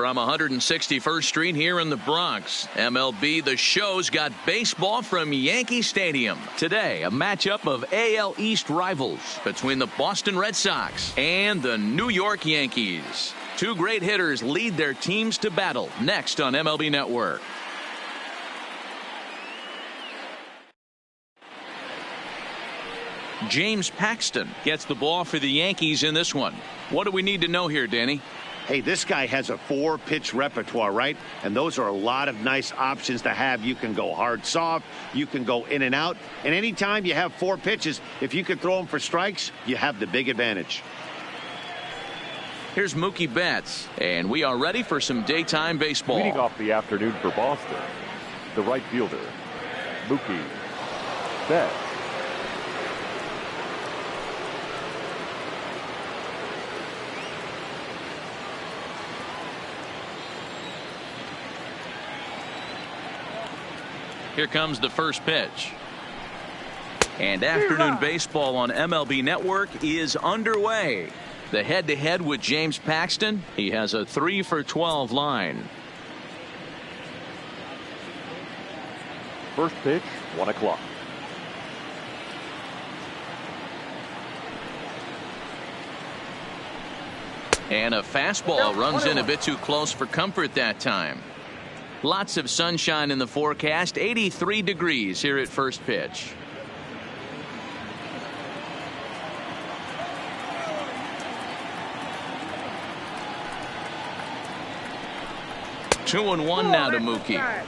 From 161st Street here in the Bronx, MLB The Show's got baseball from Yankee Stadium. Today, a matchup of AL East rivals between the Boston Red Sox and the New York Yankees. Two great hitters lead their teams to battle next on MLB Network. James Paxton gets the ball for the Yankees in this one. What do we need to know here, Danny? Hey, this guy has a 4-pitch repertoire, right? And those are a lot of nice options to have. You can go hard, soft. You can go in and out. And anytime you have 4 pitches, if you can throw them for strikes, you have the big advantage. Here's Mookie Betts, and we are ready for some daytime baseball. Leading off the afternoon for Boston, the right fielder, Mookie Betts. Here comes the first pitch. And afternoon baseball on MLB Network is underway. The head-to-head with James Paxton. He has a 3-for-12 line. First pitch, 1 o'clock. And a fastball runs in a bit too close for comfort that time. Lots of sunshine in the forecast. 83 degrees here at first pitch. Two and one now to Mookie.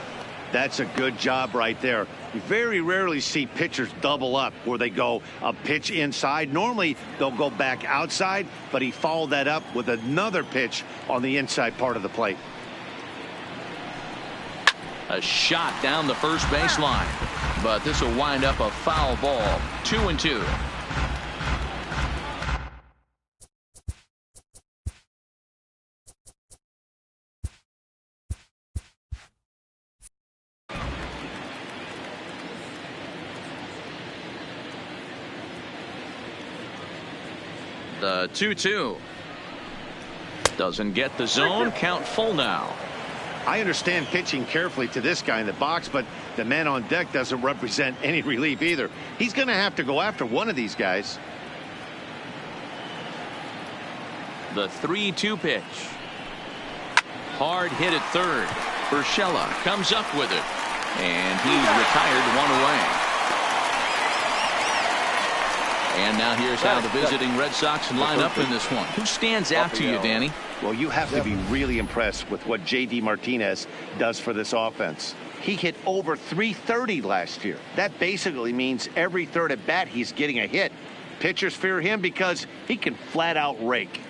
That's a good job right there. You very rarely see pitchers double up where they go a pitch inside. Normally they'll go back outside, but he followed that up with another pitch on the inside part of the plate. A shot down the first baseline, but this will wind up a foul ball. 2-2. The 2-2 doesn't get the zone. Count full now. I understand pitching carefully to this guy in the box, but the man on deck doesn't represent any relief either. He's going to have to go after one of these guys. The 3-2 pitch. Hard hit at third. Urshela comes up with it, and he's retired 1 away. And now here's how the visiting Red Sox line up in this one. Who stands out to you, Danny? Well, you have to be really impressed with what J.D. Martinez does for this offense. He hit over .330 last year. That basically means every third at bat he's getting a hit. Pitchers fear him because he can flat out rake.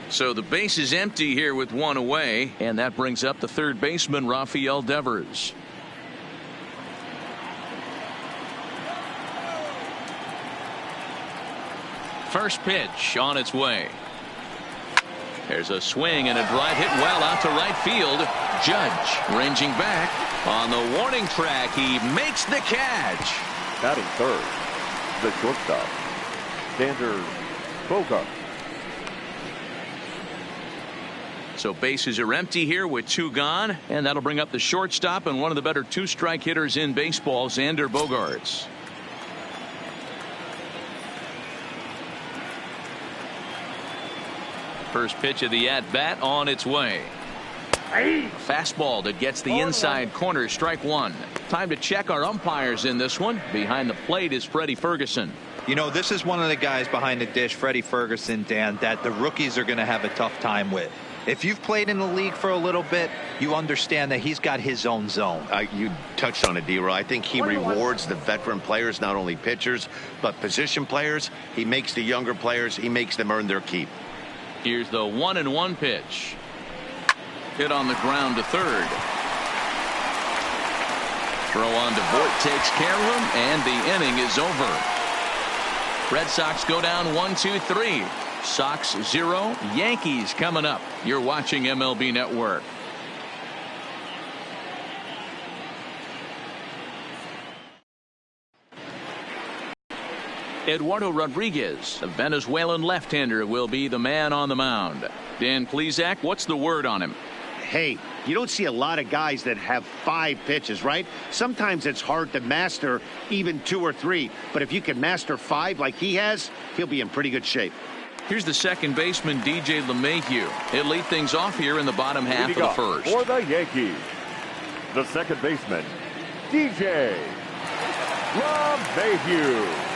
So the base is empty here with 1 away, and that brings up the third baseman, Rafael Devers. First pitch on its way. There's a swing and a drive hit well out to right field. Judge ranging back on the warning track. He makes the catch. Batting third, the shortstop, Xander Bogaerts. So bases are empty here with 2 gone, and that'll bring up the shortstop and one of the better 2-strike hitters in baseball, Xander Bogaerts. First pitch of the at-bat on its way. Fastball that gets the inside corner, strike 1. Time to check our umpires in this one. Behind the plate is Freddy Ferguson. You know, this is one of the guys behind the dish, Freddy Ferguson, Dan, that the rookies are going to have a tough time with. If you've played in the league for a little bit, you understand that he's got his own zone. You touched on it, D-Roy. I think he rewards the veteran players, not only pitchers, but position players. He makes the younger players, he makes them earn their keep. Here's the 1-1 pitch. Hit on the ground to third. Throw on to Voit takes care of him, and the inning is over. Red Sox go down 1-2-3. Sox 0, Yankees coming up. You're watching MLB Network. Eduardo Rodriguez, a Venezuelan left-hander, will be the man on the mound. Dan Plesac, what's the word on him? Hey, you don't see a lot of guys that have 5 pitches, right? Sometimes it's hard to master even 2 or 3. But if you can master 5 like he has, he'll be in pretty good shape. Here's the second baseman, DJ LeMahieu. He'll lead things off here in the bottom half of the first. For the Yankees, the second baseman, DJ LeMahieu.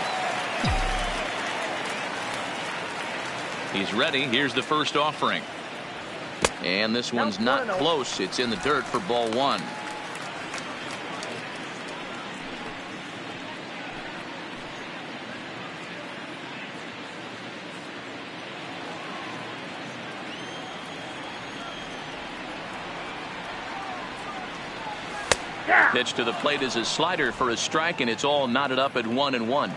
He's ready. Here's the first offering. And this one's not close. It's in the dirt for ball 1. Pitch to the plate is a slider for a strike, and it's all knotted up at 1-1.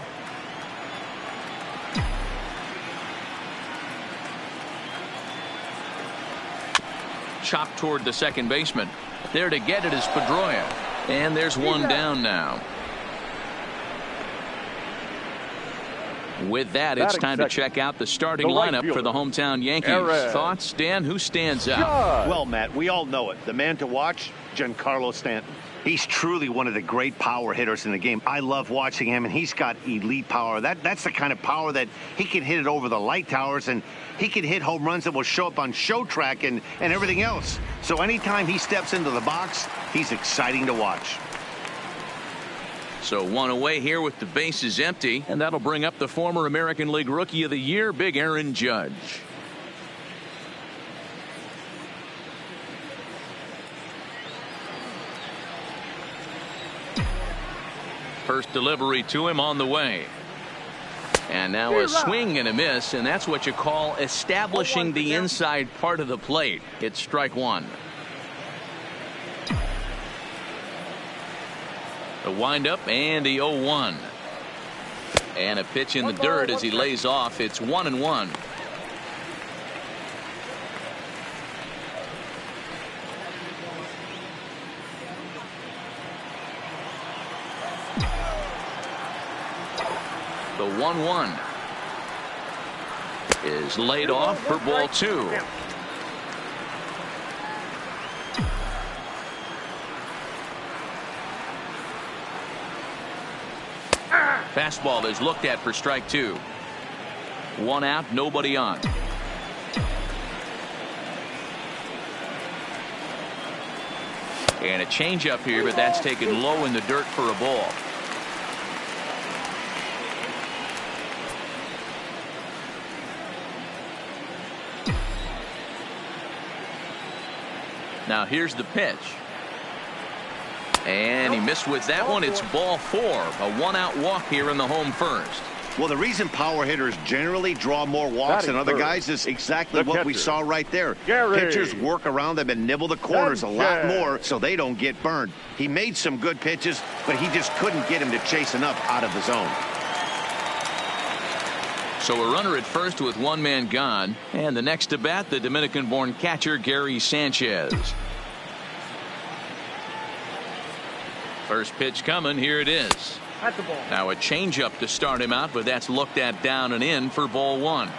Chopped toward the second baseman. There to get it is Pedroia. And there's one down now. With that, it's time to check out the starting lineup for the hometown Yankees. Thoughts, Dan? Who stands out? Well, Matt, we all know it. The man to watch, Giancarlo Stanton. He's truly one of the great power hitters in the game. I love watching him, and he's got elite power. That's the kind of power that he can hit it over the light towers, and he can hit home runs that will show up on show track and everything else. So anytime he steps into the box, he's exciting to watch. So one away here with the bases empty, and that'll bring up the former American League Rookie of the Year, Big Aaron Judge. First delivery to him on the way. And now a swing and a miss, and that's what you call establishing the inside part of the plate. It's strike 1. The windup and the 0-1. And a pitch in the dirt as he lays off. It's 1-1. The 1-1 is laid off for ball 2. Fastball is looked at for strike 2. 1 out, nobody on. And a changeup here, but that's taken low in the dirt for a ball. Now here's the pitch. And he missed with that one. It's ball 4. A 1-out walk here in the home first. Well, the reason power hitters generally draw more walks than other guys is exactly what we saw right there. Pitchers work around them and nibble the corners a lot more so they don't get burned. He made some good pitches, but he just couldn't get him to chase enough out of the zone. So a runner at first with 1 man gone. And the next to bat, the Dominican-born catcher, Gary Sanchez. First pitch coming. Here it is. At the ball. Now a changeup to start him out, but that's looked at down and in for ball 1.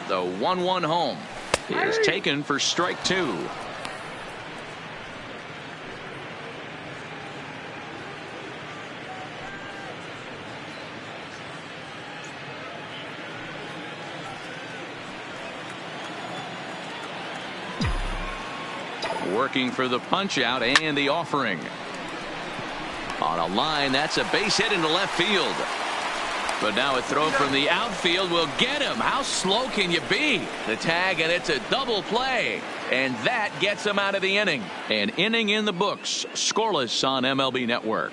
The 1-1 home is taken for strike 2. Working for the punch out and the offering. On a line, that's a base hit into left field. But now a throw from the outfield will get him. How slow can you be? The tag, and it's a double play. And that gets him out of the inning. An inning in the books. Scoreless on MLB Network.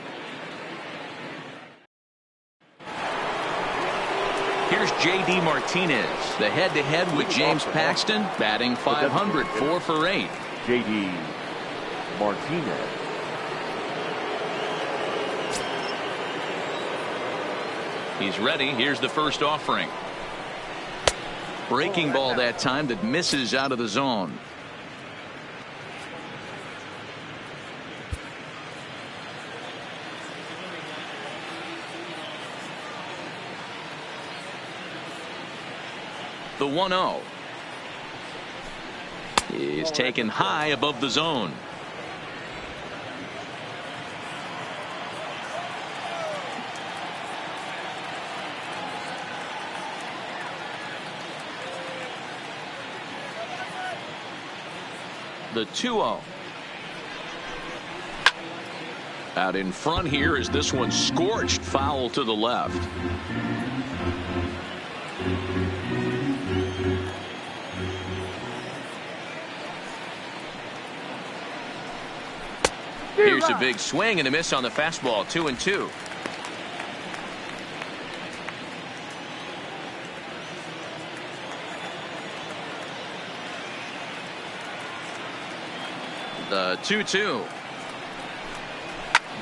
Here's J.D. Martinez, the head-to-head with James Paxton, batting .500, 4 for 8. J.D. Martinez. He's ready. Here's the first offering. Breaking ball that time that misses out of the zone. The 1-0 is taken high above the zone. The 2-0. Out in front here is this one scorched foul to the left. Here's a big swing and a miss on the fastball. 2-2. The 2-2.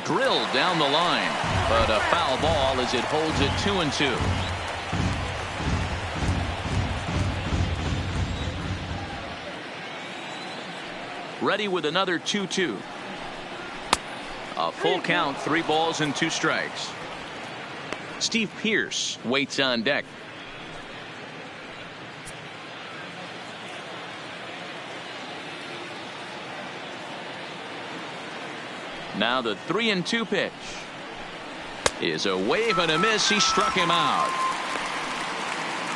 Drilled down the line, but a foul ball as it holds it 2-2. Ready with another 2-2. A full count, 3 balls and 2 strikes. Steve Pearce waits on deck. Now the 3-2 pitch is a wave and a miss. He struck him out.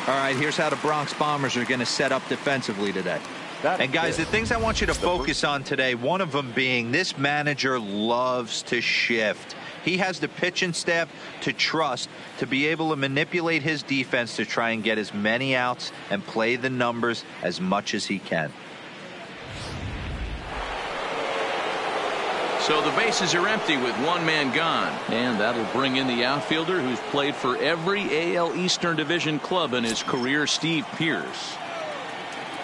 All right, here's how the Bronx Bombers are going to set up defensively today. And guys, the things I want you to focus on today, one of them being this manager loves to shift. He has the pitching staff to trust to be able to manipulate his defense to try and get as many outs and play the numbers as much as he can. So the bases are empty with 1 man gone. And that'll bring in the outfielder who's played for every AL Eastern Division club in his career, Steve Pearce.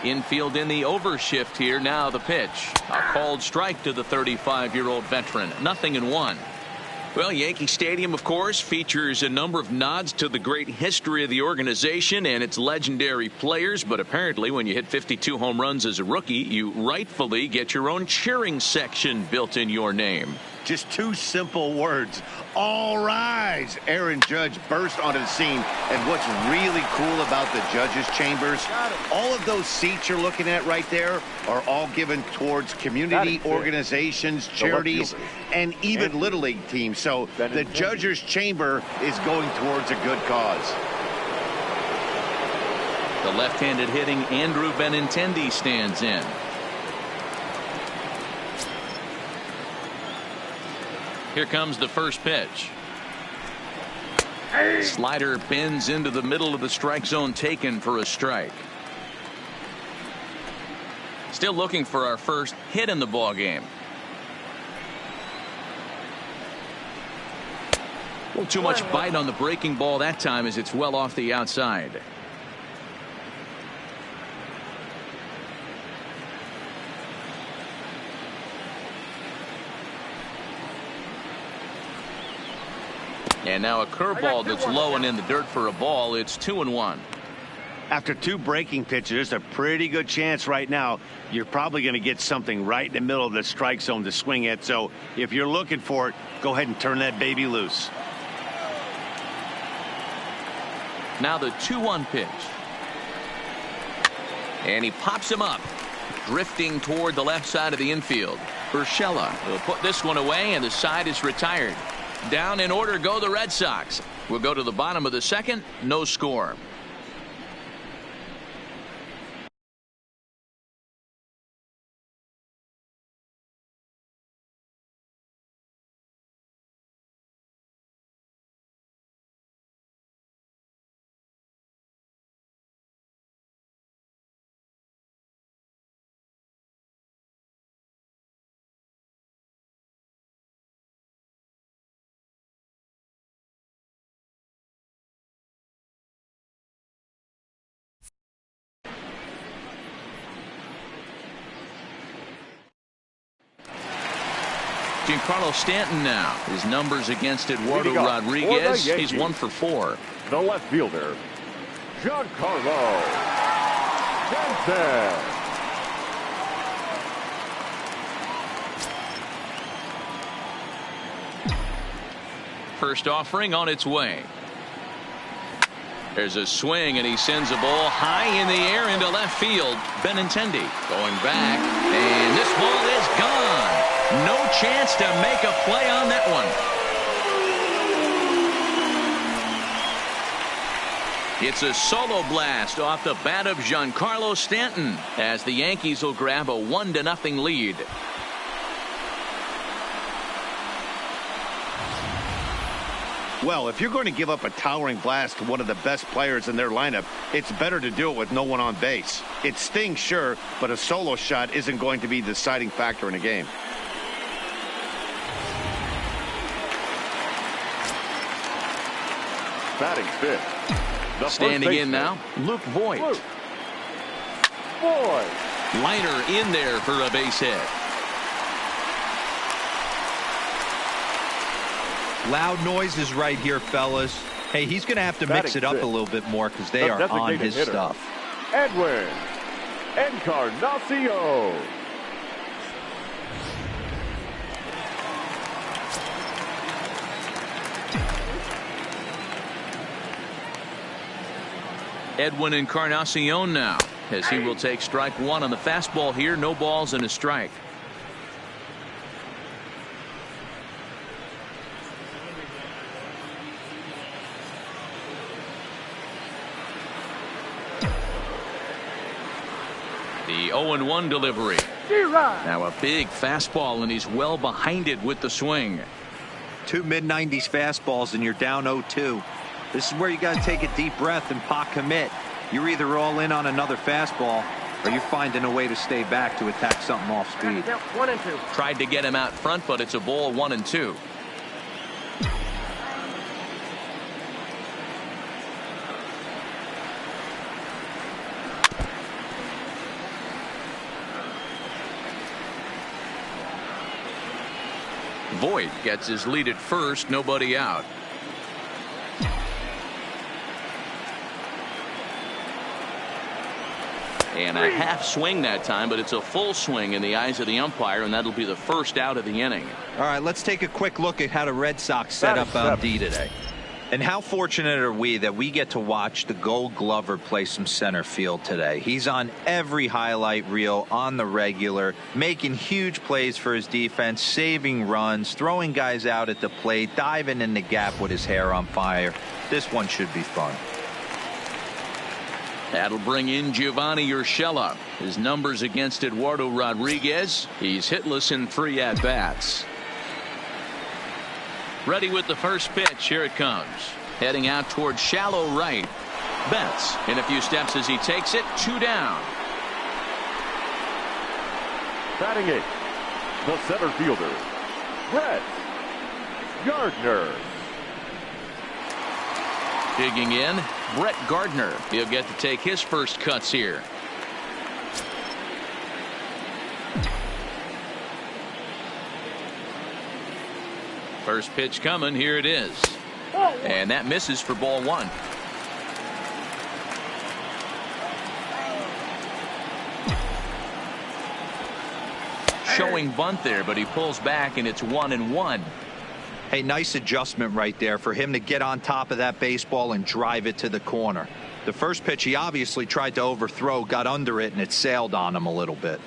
Infield in the overshift here. Now the pitch. A called strike to the 35-year-old veteran. 0-1. Well, Yankee Stadium, of course, features a number of nods to the great history of the organization and its legendary players. But apparently, when you hit 52 home runs as a rookie, you rightfully get your own cheering section built in your name. Just 2 simple words. All rise. Aaron Judge burst onto the scene. And what's really cool about the judges' chambers, all of those seats you're looking at right there are all given towards community organizations, charities, and even Little League teams. So the judges' chamber is going towards a good cause. The left-handed hitting Andrew Benintendi stands in. Here comes the first pitch. Slider bends into the middle of the strike zone, taken for a strike. Still looking for our first hit in the ball game. Well, too much bite on the breaking ball that time as it's well off the outside. And now a curveball that's low and in the dirt for a ball. It's 2-1. After 2 breaking pitches, there's a pretty good chance right now you're probably going to get something right in the middle of the strike zone to swing at. So if you're looking for it, go ahead and turn that baby loose. Now the 2-1 pitch. And he pops him up, drifting toward the left side of the infield. Urshela will put this one away, and the side is retired. Down in order go the Red Sox. We'll go to the bottom of the second. No score. Giancarlo Stanton now. His numbers against Eduardo Rodriguez. He's 1 for 4. The left fielder, Giancarlo Stanton. First offering on its way. There's a swing, and he sends a ball high in the air into left field. Benintendi going back, and this ball is gone. No chance to make a play on that one. It's a solo blast off the bat of Giancarlo Stanton as the Yankees will grab a 1-0 lead. Well, if you're going to give up a towering blast to one of the best players in their lineup, it's better to do it with no one on base. It stings, sure, but a solo shot isn't going to be the deciding factor in a game. Batting fifth. Standing in now, Luke Voigt. Liner in there for a base hit. Loud noises right here, fellas. Hey, he's going to have to mix it up a little bit more because they are on his stuff. Edwin Encarnacion. Edwin Encarnacion now, as he will take strike one on the fastball here. No balls and a strike. The 0-1 delivery. Now a big fastball, and he's well behind it with the swing. 2 mid-90s fastballs, and you're down 0-2. This is where you got to take a deep breath and pot commit. You're either all in on another fastball, or you're finding a way to stay back to attack something off speed. 1 and 2. Tried to get him out front, but it's a ball 1-2. Voigt gets his lead at first, nobody out. And a half swing that time, but it's a full swing in the eyes of the umpire, and that'll be the first out of the inning. All right, let's take a quick look at how the Red Sox set up on D today. And how fortunate are we that we get to watch the Gold Glover play some center field today. He's on every highlight reel on the regular, making huge plays for his defense, saving runs, throwing guys out at the plate, diving in the gap with his hair on fire. This one should be fun. That'll bring in Giovanni Urshela. His numbers against Eduardo Rodriguez. He's hitless in 3 at-bats. Ready with the first pitch. Here it comes. Heading out towards shallow right. Betts in a few steps as he takes it. 2 down. Batting 8, the center fielder, Gardner. Digging in, Brett Gardner. He'll get to take his first cuts here. First pitch coming. Here it is. And that misses for ball 1. Showing bunt there, but he pulls back, and it's 1-1. Hey, nice adjustment right there for him to get on top of that baseball and drive it to the corner. The first pitch he obviously tried to overthrow, got under it, and it sailed on him a little bit.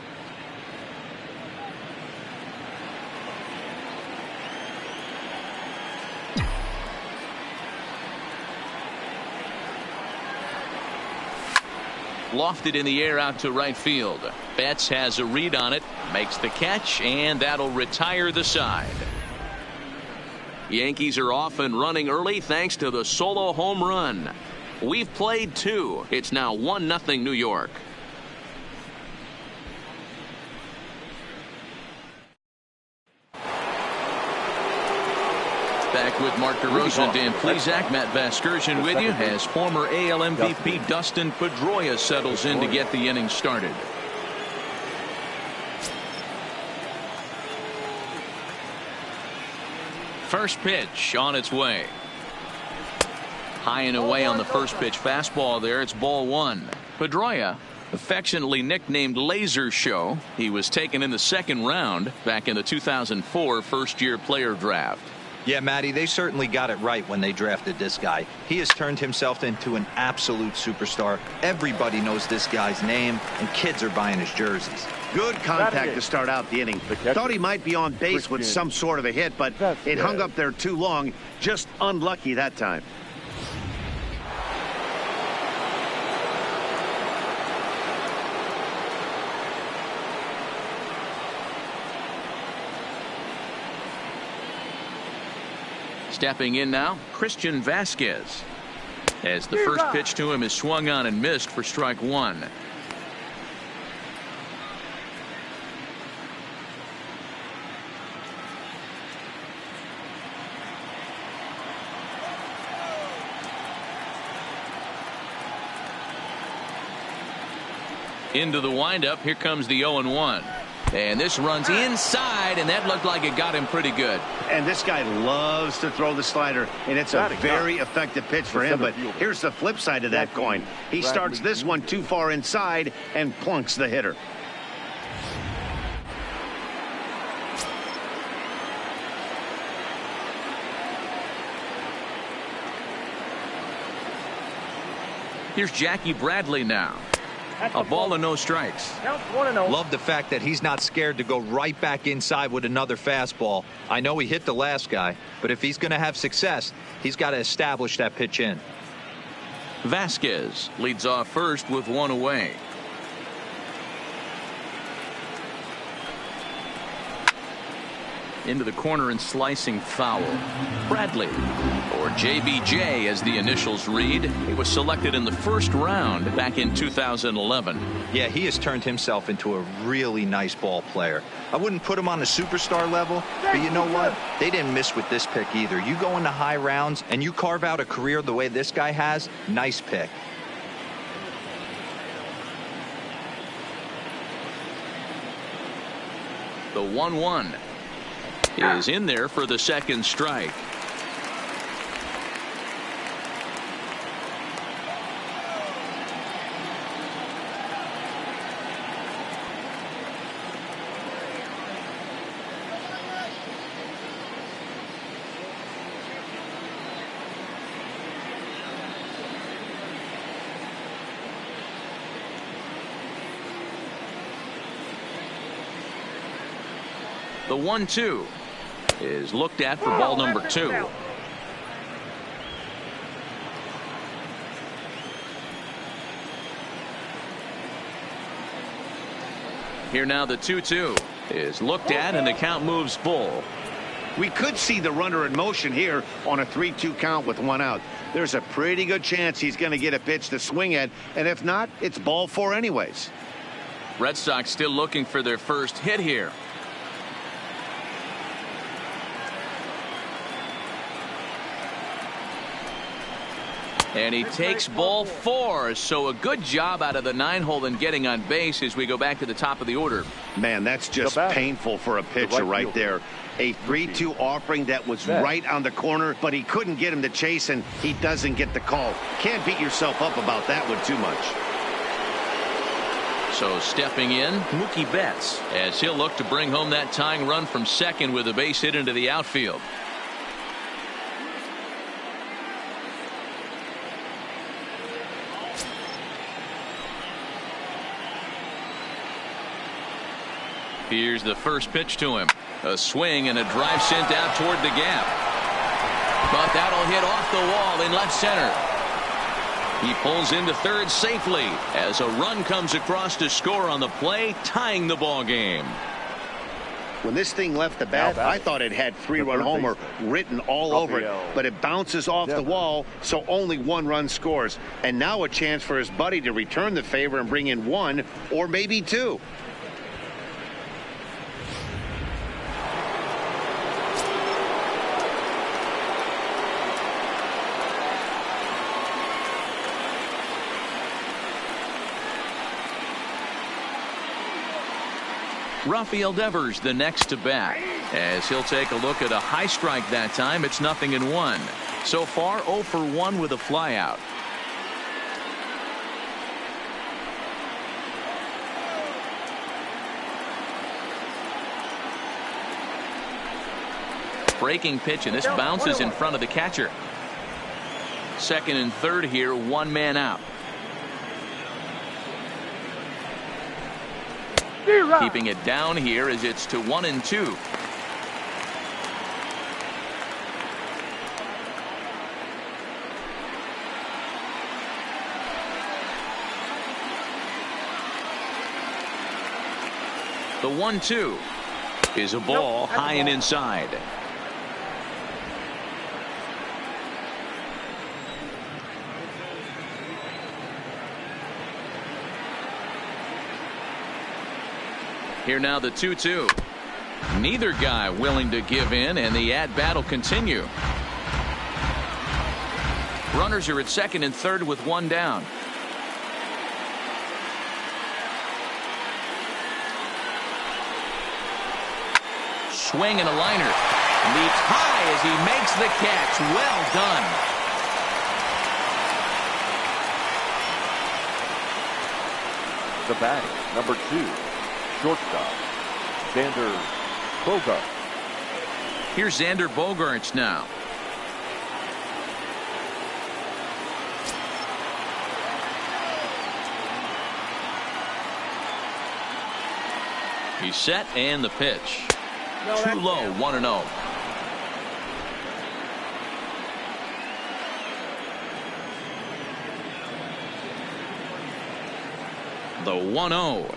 Lofted in the air out to right field. Betts has a read on it, makes the catch, and that'll retire the side. Yankees are off and running early thanks to the solo home run. We've played 2. It's now 1-0 New York. Back with Mark DeRosa and Dan Plesac. Matt Vasquez with you as former AL MVP Dustin Pedroia settles in to get the inning started. First pitch on its way. High and away on the first pitch fastball there. It's ball one. Pedroia, affectionately nicknamed Laser Show. He was taken in the second round back in the 2004 first-year player draft. Yeah, Matty, they certainly got it right when they drafted this guy. He has turned himself into an absolute superstar. Everybody knows this guy's name, and kids are buying his jerseys. Good contact to start out the inning. Thought he might be on base with some sort of a hit, but it hung up there too long. Just unlucky that time. Stepping in now, Christian Vasquez. As the first pitch to him is swung on and missed for strike one. Into the windup. Here comes the 0-1. And this runs inside, and that looked like it got him pretty good. And this guy loves to throw the slider, and it's a very effective pitch for him. But here's the flip side of that coin. He starts this one too far inside and plunks the hitter. Here's Jackie Bradley now. A ball and no strikes. Love the fact that he's not scared to go right back inside with another fastball. I know he hit the last guy, but if he's going to have success, he's got to establish that pitch in. Vasquez leads off first with one away. Into the corner and slicing foul. Bradley, or JBJ as the initials read. He was selected in the first round back in 2011. Yeah, he has turned himself into a really nice ball player. I wouldn't put him on the superstar level, but you know what? They didn't miss with this pick either. You go into high rounds and you carve out a career the way this guy has, nice pick. The 1-1 is in there for the second strike. The 1-2 is looked at for ball number 2. Here now the 2-2 is looked at and the count moves full. We could see the runner in motion here on a 3-2 count with one out. There's a pretty good chance he's going to get a pitch to swing at, and if not, it's ball 4 anyways. Red Sox still looking for their first hit here. And he takes ball 4, so a good job out of the 9-hole in getting on base as we go back to the top of the order. Man, that's just painful for a pitcher right there. A 3-2 offering that was right on the corner, but he couldn't get him to chase, and he doesn't get the call. Can't beat yourself up about that one too much. So stepping in, Mookie Betts, as he'll look to bring home that tying run from second with a base hit into the outfield. Here's the first pitch to him. A swing and a drive sent out toward the gap. But that'll hit off the wall in left center. He pulls into third safely as a run comes across to score on the play, tying the ball game. When this thing left the bat, I thought it had 3-run homer written all over it, but it bounces off the wall, so only 1 run scores. And now a chance for his buddy to return the favor and bring in 1 or maybe 2. Rafael Devers the next to bat, as he'll take a look at a high strike that time. It's 0-1. So far 0 for 1 with a flyout. Breaking pitch, and this bounces in front of the catcher. Second and third here, one man out. Keeping it down here as it's to 1-2. The 1-2 is a ball high and inside. Here now the 2-2. Neither guy willing to give in, and the at-bat will continue. Runners are at second and third with one down. Swing and a liner. Leaps high as he makes the catch. Well done. The batting, number 2. Shortstop, Xander Bogaerts. Here's Xander Bogaerts now. He's set, and the pitch. Too low, 1-0. The 1-0.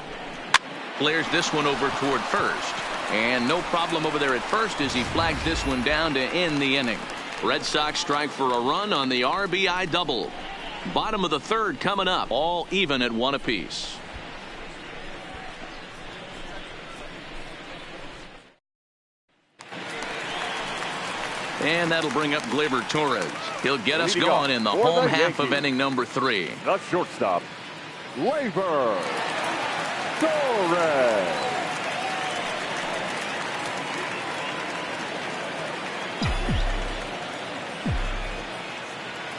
Flares this one over toward first, and no problem over there at first as he flags this one down to end the inning. Red Sox strike for a run on the RBI double. Bottom of the third coming up, all even at 1 apiece. And that'll bring up Gleyber Torres. He'll get us going in the home half of inning number 3. The shortstop, Gleyber Torres.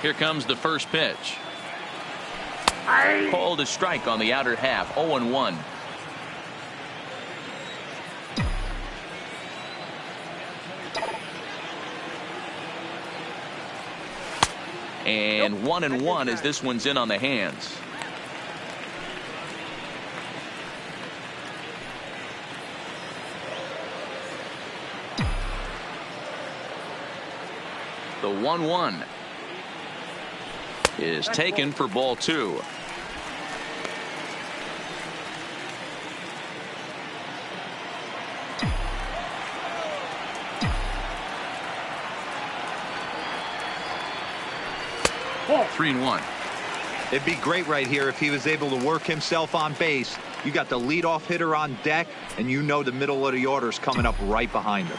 Here comes the first pitch. Called a strike on the outer half. 0-1. And 1-1 as this one's in on the hands. The 1-1 is taken for ball 2. Ball 3-1. It'd be great right here if he was able to work himself on base. You got the leadoff hitter on deck, and you know the middle of the order's coming up right behind him.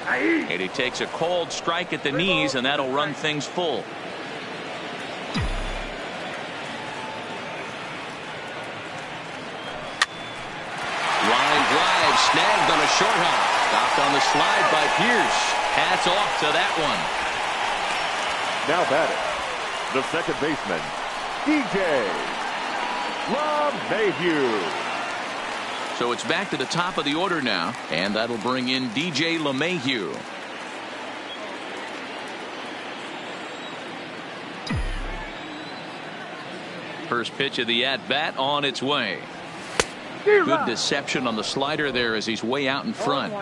And he takes a called strike at the knees, and that'll run things full. Line drive snagged on a short hop. Stopped on the slide by Pearce. Hats off to that one. Now batting, the second baseman, DJ LeMahieu. So it's back to the top of the order now, and that'll bring in DJ LeMahieu. First pitch of the at-bat on its way. Good deception on the slider there as he's way out in front.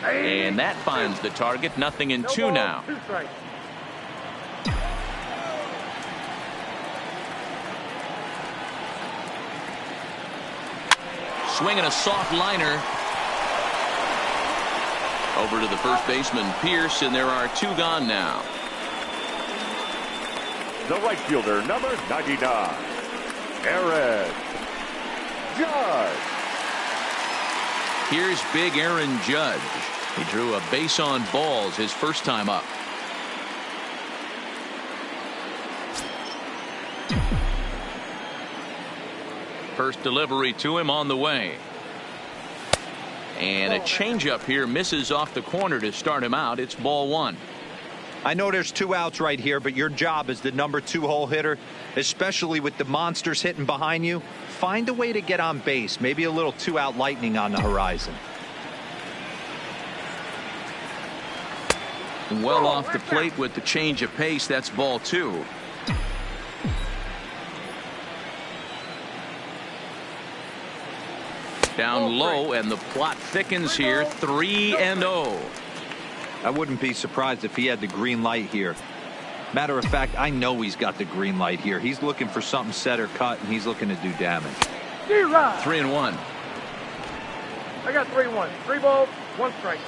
And that finds the target. 0-2 now. Swinging a soft liner over to the first baseman Pearce, and there are 2 gone now. The right fielder, number 99, Aaron Judge. Here's big Aaron Judge. He drew a base on balls his first time up. First delivery to him on the way. And a changeup here misses off the corner to start him out. It's ball one. I know there's 2 outs right here, but your job as the number 2 hole hitter, especially with the monsters hitting behind you, find a way to get on base. Maybe a little 2-out lightning on the horizon. Well off the plate with the change of pace. That's ball 2. Down low, and the plot thickens here. 3-0. I wouldn't be surprised if he had the green light here. Matter of fact, I know he's got the green light here. He's looking for something set or cut, and he's looking to do damage. 3-1. I got 3-1. 3 balls, 1 strike.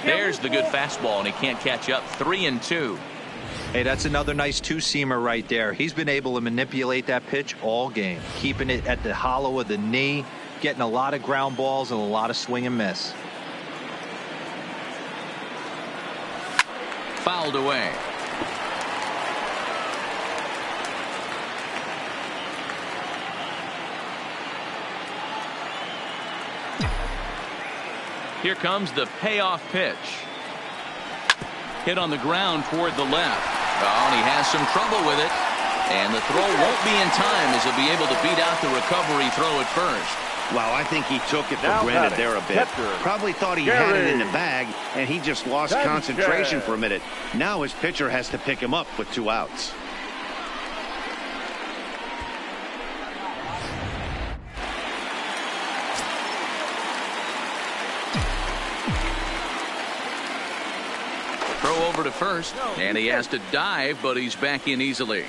There's the good fastball, and he can't catch up. 3-2. Hey, that's another nice 2-seamer right there. He's been able to manipulate that pitch all game, keeping it at the hollow of the knee, getting a lot of ground balls and a lot of swing and miss. Fouled away. Here comes the payoff pitch. Hit on the ground toward the left. Oh, and he has some trouble with it. And the throw won't be in time as he'll be able to beat out the recovery throw at first. Wow, I think he took it for granted there a bit. Probably thought he had it in the bag, and he just lost concentration for a minute. Now his pitcher has to pick him up with 2 outs. Throw over to first, and he has to dive, but he's back in easily.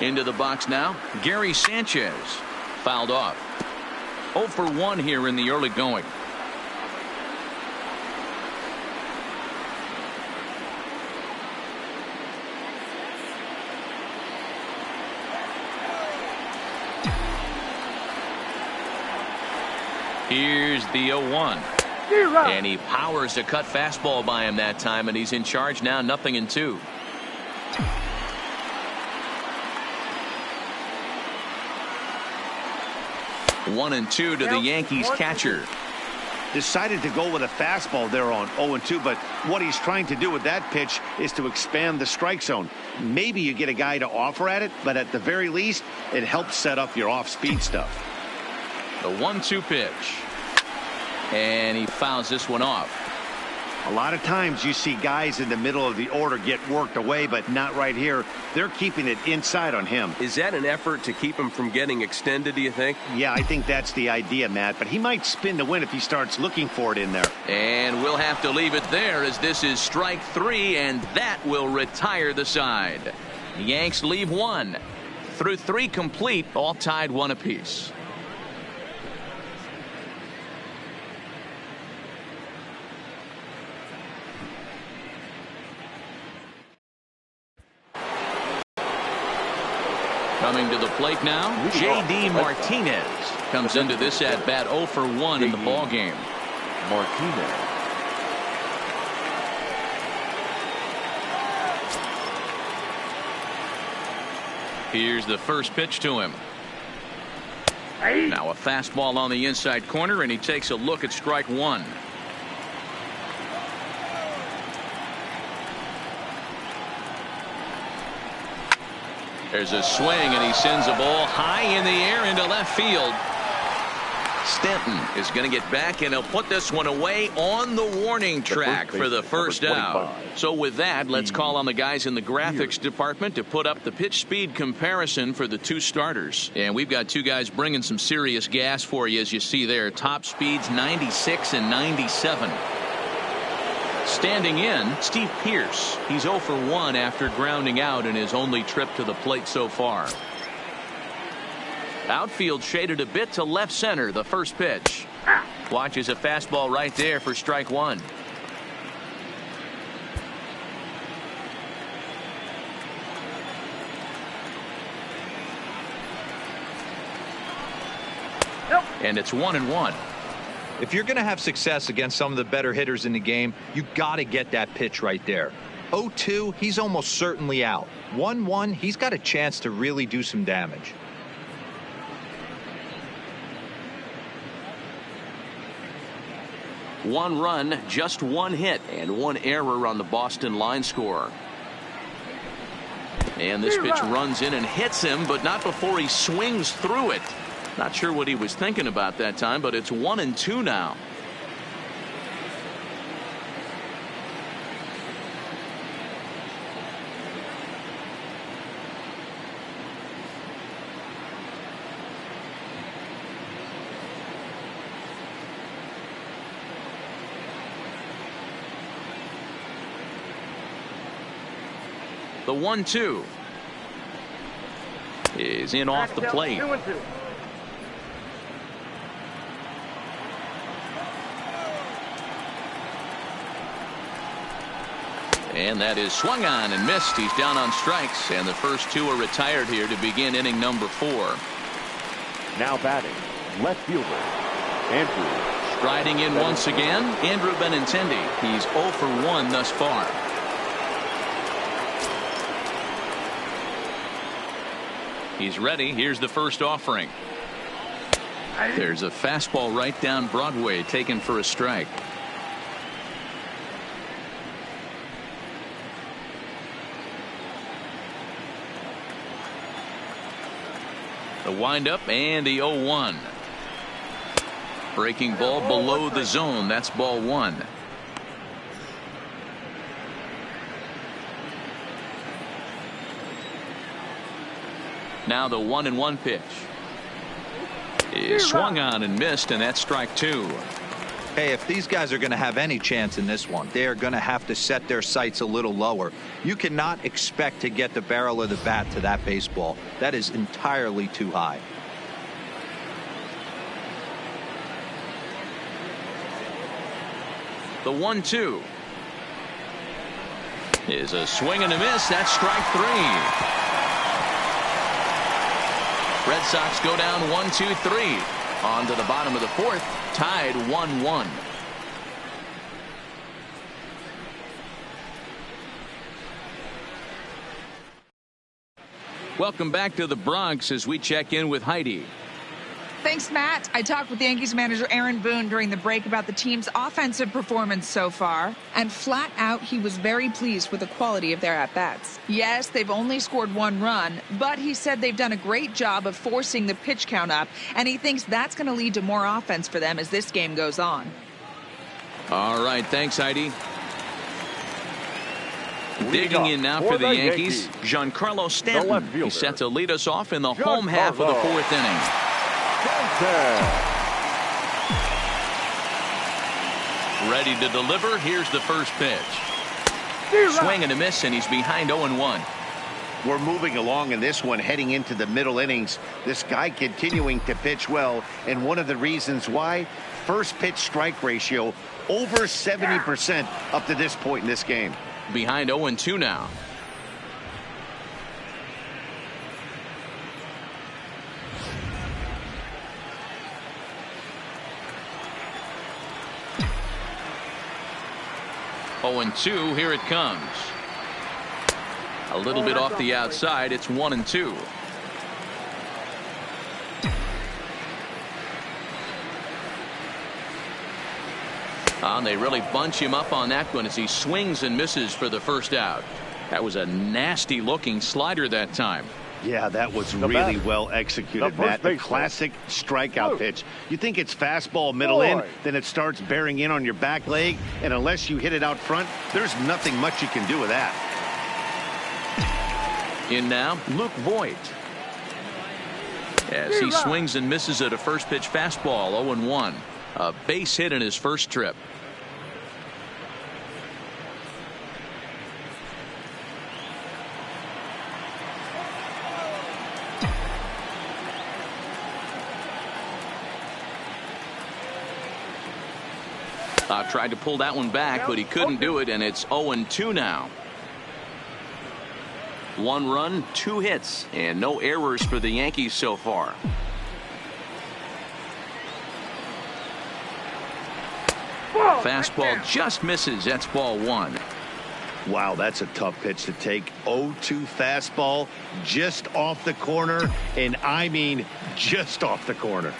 Into the box now, Gary Sanchez. Fouled off. 0 for 1 here in the early going. Here's the 0-1. And he powers a cut fastball by him that time, and he's in charge now. 0-2. One and 2 to the Yankees catcher. Decided to go with a fastball there on 0-2, but what he's trying to do with that pitch is to expand the strike zone. Maybe you get a guy to offer at it, but at the very least, it helps set up your off-speed stuff. The 1-2 pitch. And he fouls this one off. A lot of times you see guys in the middle of the order get worked away, but not right here. They're keeping it inside on him. Is that an effort to keep him from getting extended, do you think? Yeah, I think that's the idea, Matt, but he might spin to win if he starts looking for it in there. And we'll have to leave it there as this is strike 3, and that will retire the side. The Yanks leave 1. Through 3 complete, all tied 1 apiece. Coming to the plate now, J.D. Martinez comes into this at bat 0 for 1 in the ball game. Martinez. Here's the first pitch to him. Now a fastball on the inside corner, and he takes a look at strike 1. There's a swing, and he sends a ball high in the air into left field. Stanton is going to get back, and he'll put this one away on the warning track for the first out. So with that, let's call on the guys in the graphics department to put up the pitch speed comparison for the 2 starters. And we've got 2 guys bringing some serious gas for you, as you see there. Top speeds 96 and 97. Standing in, Steve Pearce. He's 0 for 1 after grounding out in his only trip to the plate so far. Outfield shaded a bit to left center. The first pitch. Watches a fastball right there for strike 1. And it's 1-1. If you're going to have success against some of the better hitters in the game, you got to get that pitch right there. 0-2, he's almost certainly out. 1-1, he's got a chance to really do some damage. One run, just one hit, and one error on the Boston line score. And this pitch runs in and hits him, but not before he swings through it. Not sure what he was thinking about that time, but it's 1-2 now. The 1-2 is in off the plate. 2-2. And that is swung on and missed. He's down on strikes, and the first two are retired here to begin inning number 4. Now batting, left fielder, Andrew. Striding in once again, Andrew Benintendi. He's 0 for 1 thus far. He's ready. Here's the first offering. There's a fastball right down Broadway, taken for a strike. The windup and the 0-1. Breaking ball below the zone. That's ball 1. Now the 1-1 pitch is swung on and missed, and that's strike 2. Hey, if these guys are going to have any chance in this one, they are going to have to set their sights a little lower. You cannot expect to get the barrel of the bat to that baseball. That is entirely too high. The 1-2 is a swing and a miss. That's strike 3. Red Sox go down 1-2-3. On to the bottom of the 4th, tied 1-1. Welcome back to the Bronx as we check in with Heidi. Thanks, Matt. I talked with Yankees manager Aaron Boone during the break about the team's offensive performance so far, and flat out he was very pleased with the quality of their at-bats. Yes, they've only scored 1 run, but he said they've done a great job of forcing the pitch count up, and he thinks that's going to lead to more offense for them as this game goes on. All right, thanks, Heidi. Digging in now for the Yankees, Giancarlo Stanton. He's set to lead us off in the home half of the 4th inning. Ready to deliver. Here's the first pitch. Swing and a miss, and he's behind 0-1. We're moving along in this one, heading into the middle innings. This guy continuing to pitch well, and one of the reasons why, first pitch strike ratio over 70% up to this point in this game. Behind 0-2 now. Oh, and 2, here it comes. A little bit off the outside. It's 1-2. And they really bunch him up on that one as he swings and misses for the first out. That was a nasty looking slider that time. Yeah, that was really well executed, Matt. A classic strikeout pitch. You think it's fastball middle in, then it starts bearing in on your back leg, and unless you hit it out front, there's nothing much you can do with that. In now, Luke Voigt. As he swings and misses at a first pitch fastball, 0-1. A base hit in his first trip. Tried to pull that one back, but he couldn't do it, and it's 0-2 now. 1 run, 2 hits, and no errors for the Yankees so far. fastball just misses. That's ball one. Wow, that's a tough pitch to take. 0-2 fastball just off the corner, and I mean just off the corner.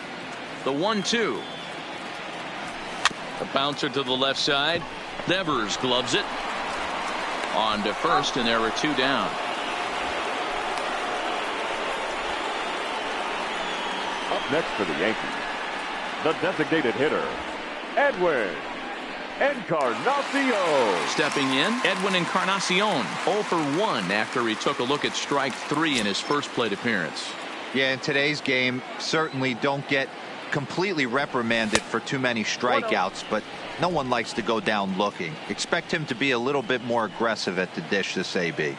The 1-2. A bouncer to the left side. Devers gloves it. On to first, and there are two down. Up next for the Yankees, the designated hitter, Edwin Encarnacion. Stepping in, Edwin Encarnacion, 0 for 1 after he took a look at strike 3 in his first plate appearance. Yeah, in today's game, certainly don't get completely reprimanded for too many strikeouts, but no one likes to go down looking. Expect him to be a little bit more aggressive at the dish this AB.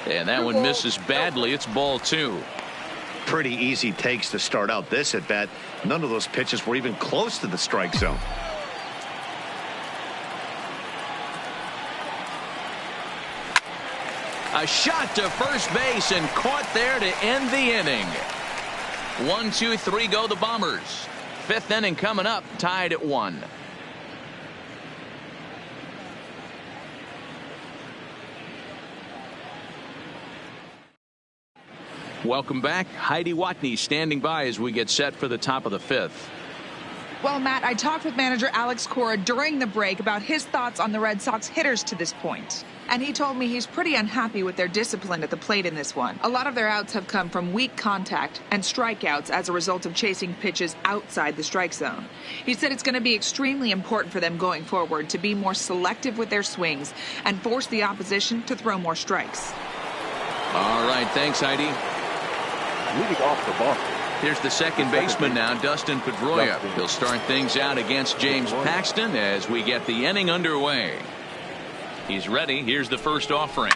And that one misses badly. It's ball 2. Pretty easy takes to start out this at bat. None of those pitches were even close to the strike zone. A shot to first base and caught there to end the inning. 1, 2, 3 go the Bombers. Fifth inning coming up, tied at 1. Welcome back. Heidi Watney standing by as we get set for the top of the 5th. Well, Matt, I talked with manager Alex Cora during the break about his thoughts on the Red Sox hitters to this point. And he told me he's pretty unhappy with their discipline at the plate in this one. A lot of their outs have come from weak contact and strikeouts as a result of chasing pitches outside the strike zone. He said it's going to be extremely important for them going forward to be more selective with their swings and force the opposition to throw more strikes. All right, thanks, Heidi. Leading off for Boston, here's the second baseman now, Dustin Pedroia. He'll start things out against James Paxton as we get the inning underway. He's ready. Here's the first offering.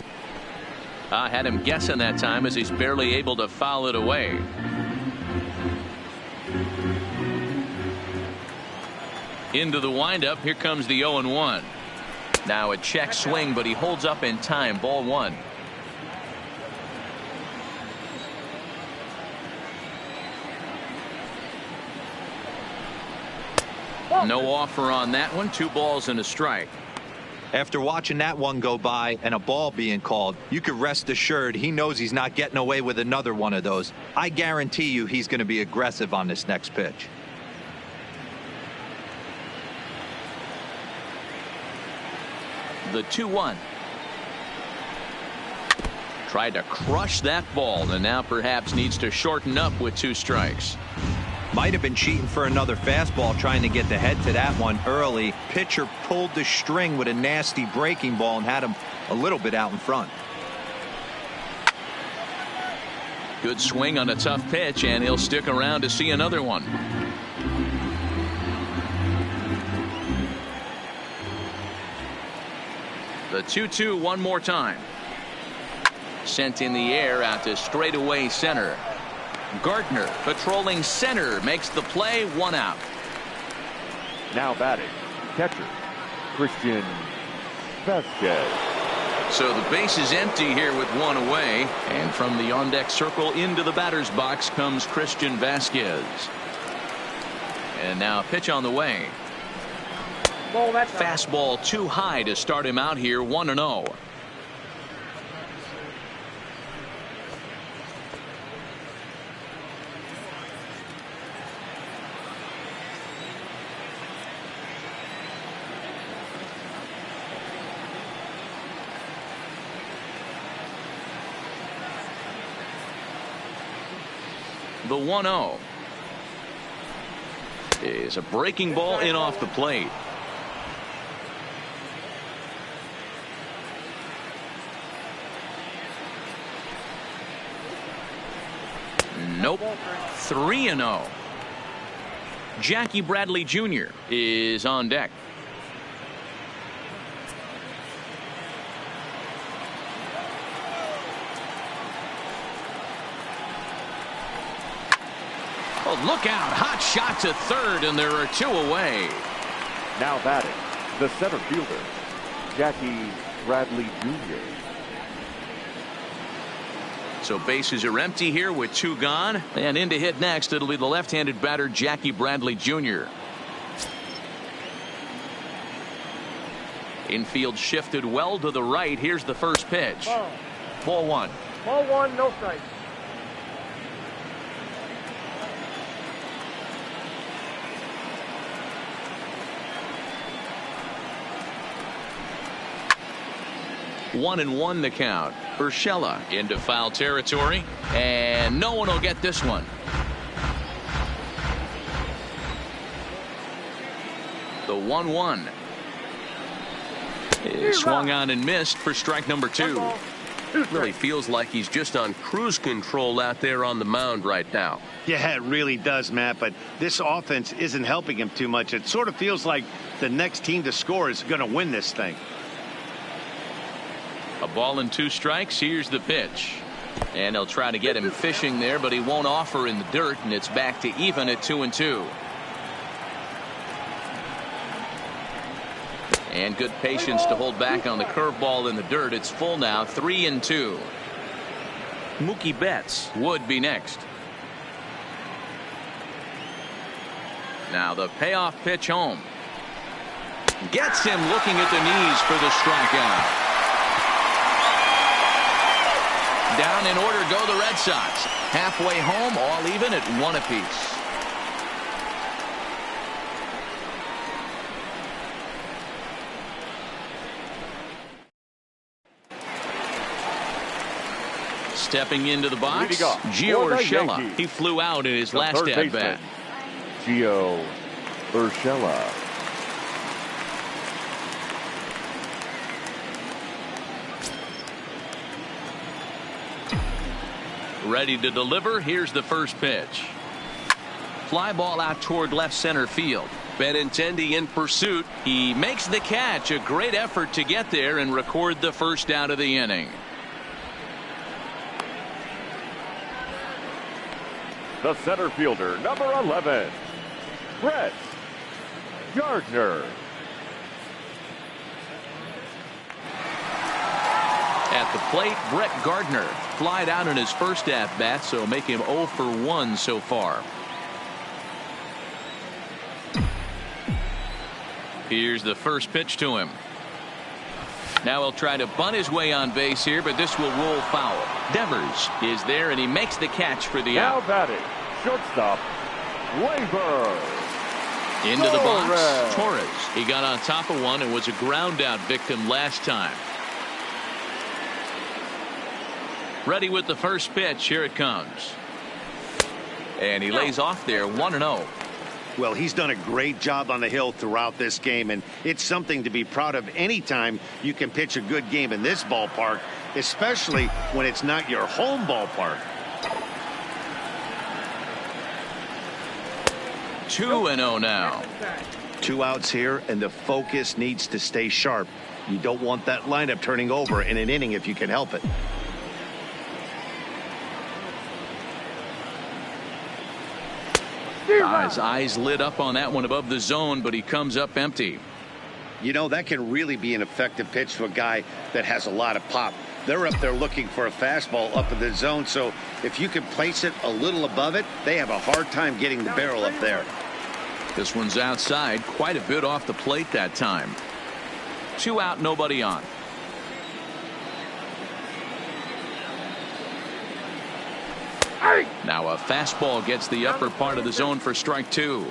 I had him guessing that time as he's barely able to foul it away. Into the windup. Here comes the 0-1. Now a check swing, but he holds up in time. Ball 1. No offer on that one. 2 balls and a strike. After watching that one go by and a ball being called, you could rest assured he knows he's not getting away with another one of those. I guarantee you he's going to be aggressive on this next pitch. The 2-1. Tried to crush that ball and now perhaps needs to shorten up with 2 strikes. Might have been cheating for another fastball, trying to get the head to that one early. Pitcher pulled the string with a nasty breaking ball and had him a little bit out in front. Good swing on a tough pitch, and he'll stick around to see another one. The 2-2 one more time. Sent in the air out to straightaway center. Gardner patrolling center makes the play. 1 out. now batting, catcher, Christian Vasquez. So the base is empty here with 1 away, and from the on-deck circle into the batter's box comes Christian Vasquez. And now a pitch on the way. Fastball too high to start him out here. 1-0. The 1-0 is a breaking ball in off the plate. Nope. 3-0. Jackie Bradley Jr. is on deck. Oh, look out. Hot shot to third, and there are 2 away. Now batting, the center fielder, Jackie Bradley Jr. So bases are empty here with 2 gone. And in to hit next, it'll be the left-handed batter, Jackie Bradley Jr. Infield shifted well to the right. Here's the first pitch. Ball 1. Ball 1, no strike. One and one the count. Urshela into foul territory, and no one will get this one. The 1-1 is swung on and missed for strike number 2. Really feels like he's just on cruise control out there on the mound right now. Yeah, it really does, Matt, but this offense isn't helping him too much. It sort of feels like the next team to score is going to win this thing. A ball and 2 strikes. Here's the pitch. And they'll try to get him fishing there, but he won't offer in the dirt, and it's back to even at 2-2. And good patience to hold back on the curveball in the dirt. It's full now, 3-2. Mookie Betts would be next. Now the payoff pitch home. Gets him looking at the knees for the strikeout. Down in order go the Red Sox. Halfway home, all even at 1 apiece. Stepping into the box, Gio Urshela. He flew out in his last at bat. Gio Urshela. Ready to deliver. Here's the first pitch. Fly ball out toward left center field. Benintendi in pursuit. He makes the catch. A great effort to get there and record the first out of the inning. The center fielder, number 11, Brett Gardner. At the plate, Brett Gardner flied out in his first at-bat, so make him 0 for 1 so far. Here's the first pitch to him. Now he'll try to bunt his way on base here, but this will roll foul. Devers is there, and he makes the catch for the out. Now batting, shortstop, Labor. Into the box, Torres. He got on top of one and was a ground out victim last time. Ready with the first pitch. Here it comes. And he lays off there, 1-0. Well, he's done a great job on the hill throughout this game, and it's something to be proud of anytime you can pitch a good game in this ballpark, especially when it's not your home ballpark. 2-0 now. 2 outs here, and the focus needs to stay sharp. You don't want that lineup turning over in an inning if you can help it. His eyes lit up on that one above the zone, but he comes up empty. You know, that can really be an effective pitch to a guy that has a lot of pop. They're up there looking for a fastball up in the zone, so if you can place it a little above it, they have a hard time getting the barrel up there. This one's outside, quite a bit off the plate that time. 2 out, nobody on. Now a fastball gets the upper part of the zone for strike 2.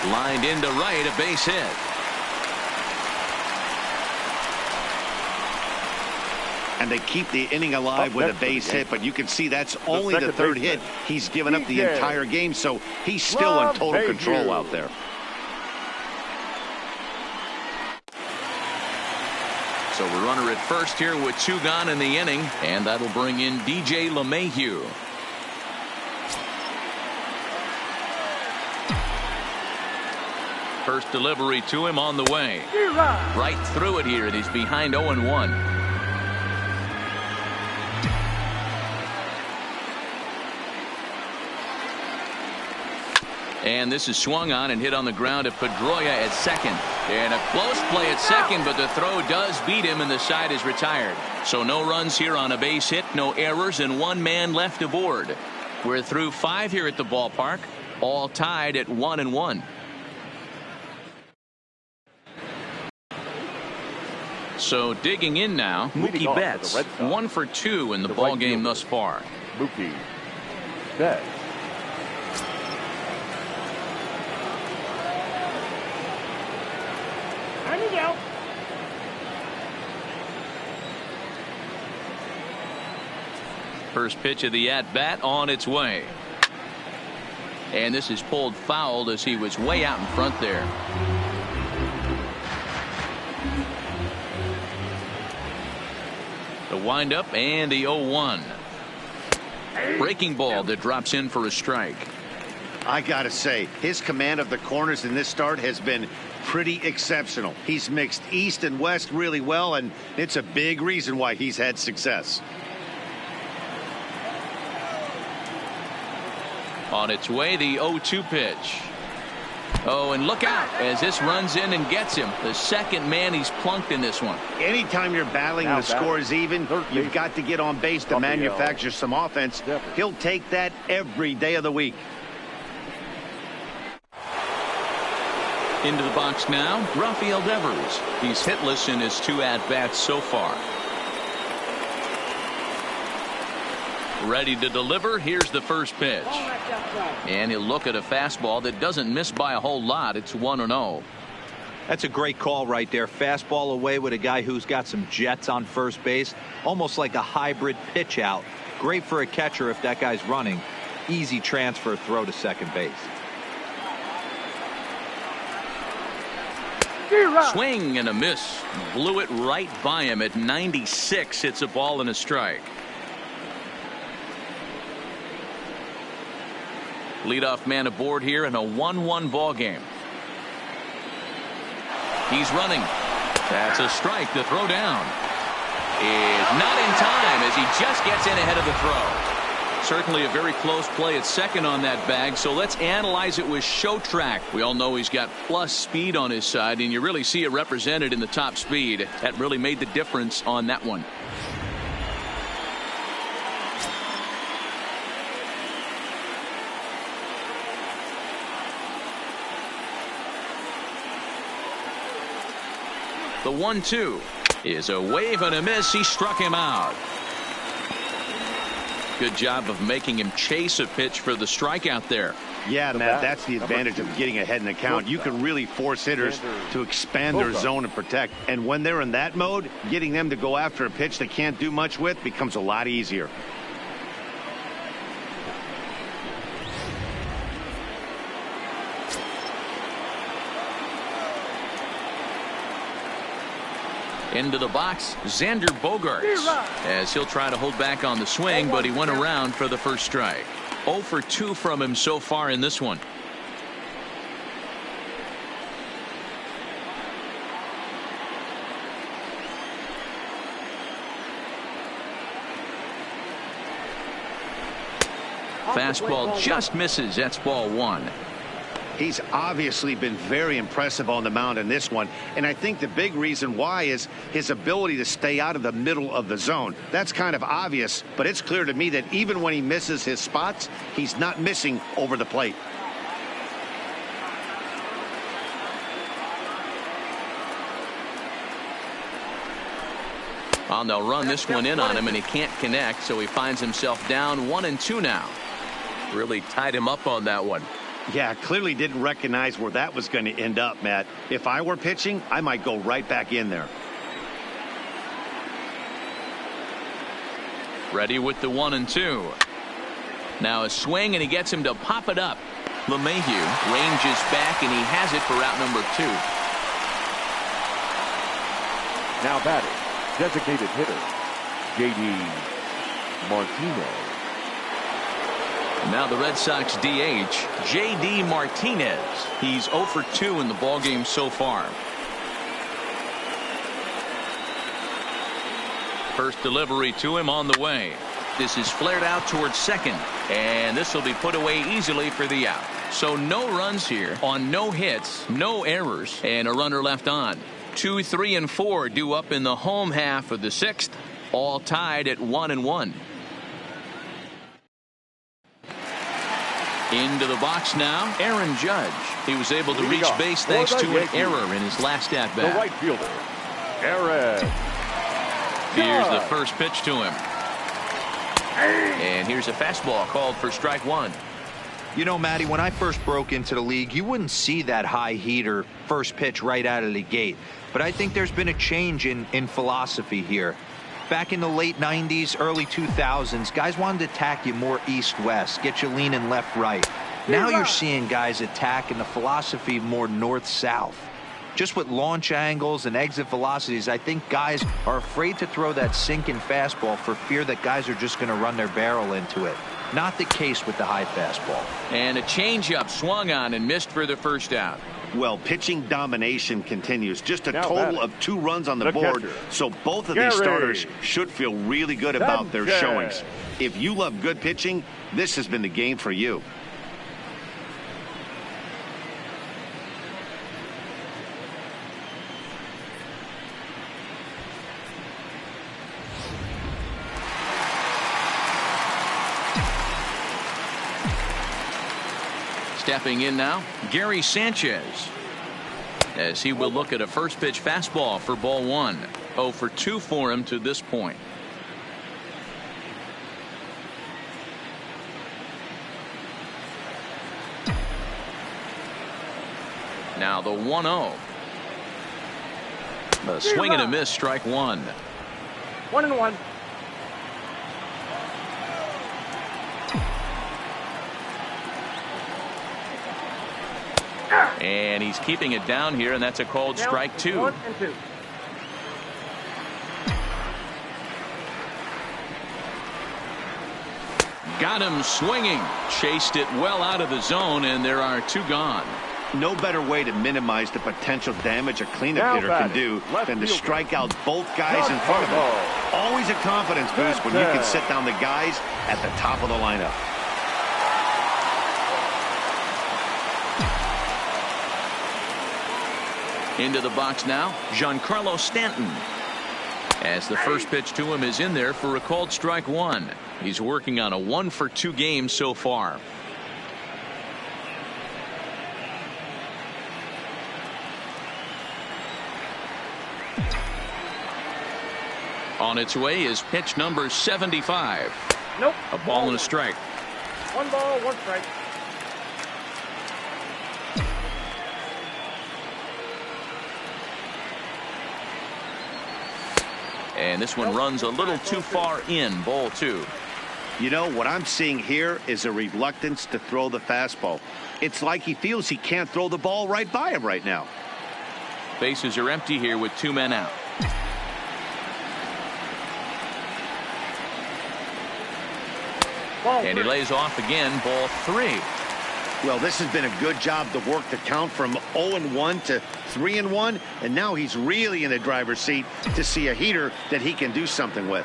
Lined into right, a base hit. And they keep the inning alive with a base hit, but you can see that's only the third hit he's given up the entire game, so he's still in total control out there. So a runner at first here with 2 gone in the inning, and that'll bring in DJ LeMahieu. First delivery to him on the way. Right through it here, and he's behind 0-1. And this is swung on and hit on the ground to Pedroia at second. And a close play at second, but the throw does beat him and the side is retired. So no runs here on a base hit, no errors, and one man left aboard. We're through 5 here at the ballpark, all tied at 1-1. So digging in now, Mookie Betts, 1 for 2 in the ball game thus far. Mookie Betts. First pitch of the at-bat on its way. And this is pulled foul as he was way out in front there. The windup and the 0-1. Breaking ball that drops in for a strike. I gotta say, his command of the corners in this start has been pretty exceptional. He's mixed east and west really well, and it's a big reason why he's had success. On its way, the 0-2 pitch. Oh, and look out as this runs in and gets him. The second man he's plunked in this one. Anytime you're battling and the score is even, you've got to get on base to manufacture some offense. He'll take that every day of the week. Into the box now, Rafael Devers. He's hitless in his 2 at-bats so far. Ready to deliver. Here's the first pitch. And he'll look at a fastball that doesn't miss by a whole lot. It's 1-0. That's a great call right there. Fastball away with a guy who's got some jets on first base. Almost like a hybrid pitch out. Great for a catcher if that guy's running. Easy transfer throw to second base. Swing and a miss. Blew it right by him at 96. It's a ball and a strike. Leadoff man aboard here in a 1-1 ball game. He's running. That's a strike. The throw down is not in time as he just gets in ahead of the throw. Certainly a very close play at second on that bag. So let's analyze it with show track. We all know he's got plus speed on his side, and you really see it represented in the top speed. That really made the difference on that one. The 1-2 is a wave and a miss. He struck him out. Good job of making him chase a pitch for the strikeout there. Yeah, Matt, that's the advantage of getting ahead in the count. You can really force hitters to expand their zone and protect. And when they're in that mode, getting them to go after a pitch they can't do much with becomes a lot easier. Into the box, Xander Bogaerts, as he'll try to hold back on the swing, but he went around for the first strike. 0 for 2 from him so far in this one. Fastball just misses. That's ball 1. He's obviously been very impressive on the mound in this one, and I think the big reason why is his ability to stay out of the middle of the zone. That's kind of obvious, but it's clear to me that even when he misses his spots, he's not missing over the plate. Well, they'll run this one in on him, and he can't connect, so he finds himself down 1-2 now. Really tied him up on that one. Yeah, clearly didn't recognize where that was going to end up, Matt. If I were pitching, I might go right back in there. Ready with the 1-2. Now a swing, and he gets him to pop it up. LeMahieu ranges back, and he has it for out number 2. Now batting, designated hitter, J.D. Martinez. Now the Red Sox DH, J.D. Martinez. He's 0 for 2 in the ballgame so far. First delivery to him on the way. This is flared out towards second, and this will be put away easily for the out. So no runs here on no hits, no errors, and a runner left on. 2, 3, and 4 due up in the home half of the 6th, all tied at 1-1. Into the box now, Aaron Judge. He was able to reach base thanks to an error in his last at-bat. The right fielder, Aaron. Here's the first pitch to him. And here's a fastball called for strike 1. You know, Matty, when I first broke into the league, you wouldn't see that high heater first pitch right out of the gate. But I think there's been a change in philosophy here. Back in the late 90s, early 2000s, guys wanted to attack you more east-west, get you leaning left-right. Now you're seeing guys attack in the philosophy more north-south. Just with launch angles and exit velocities, I think guys are afraid to throw that sinking fastball for fear that guys are just going to run their barrel into it. Not the case with the high fastball. And a changeup swung on and missed for the first out. Well, pitching domination continues. Just a total of 2 runs on the board. Catcher. So both of these starters should feel really good about their showings. If you love good pitching, this has been the game for you. Stepping in now, Gary Sanchez, as he will look at a first pitch fastball for ball 1. 0 for 2 for him to this point. Now the 1-0. A swing and a miss, strike 1. 1-1. And he's keeping it down here, and that's a called strike 2. 1-2. Got him swinging. Chased it well out of the zone, and there are 2 gone. No better way to minimize the potential damage a cleanup hitter can do than to strike out both guys in front of him. Always a confidence boost when you can set down the guys at the top of the lineup. Into the box now, Giancarlo Stanton. As the first pitch to him is in there for a called strike 1. He's working on a 1 for 2 game so far. On its way is pitch number 75. Nope. A ball and a strike. 1 ball, 1 strike. And this one runs a little too far in, ball 2. You know, what I'm seeing here is a reluctance to throw the fastball. It's like he feels he can't throw the ball right by him right now. Bases are empty here with 2 men out. And he lays off again, ball 3. Well, this has been a good job to work the count from 0-1 to 3-1, and now he's really in the driver's seat to see a heater that he can do something with.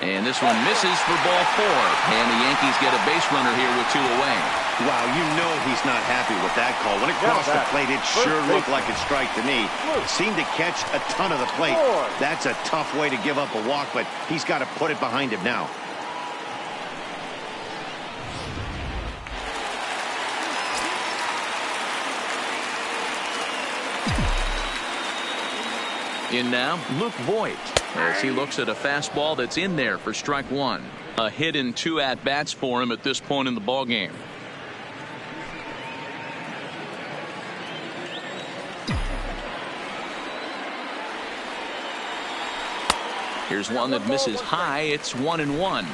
And this one misses for ball 4, and the Yankees get a base runner here with 2 away. Wow, you know he's not happy with that call. When it crossed the plate, it sure looked like a strike to me. It seemed to catch a ton of the plate. That's a tough way to give up a walk, but he's got to put it behind him now. In now, Luke Voigt, as he looks at a fastball that's in there for strike 1. A hit in 2 at-bats for him at this point in the ballgame. Here's one that misses high. It's 1-1.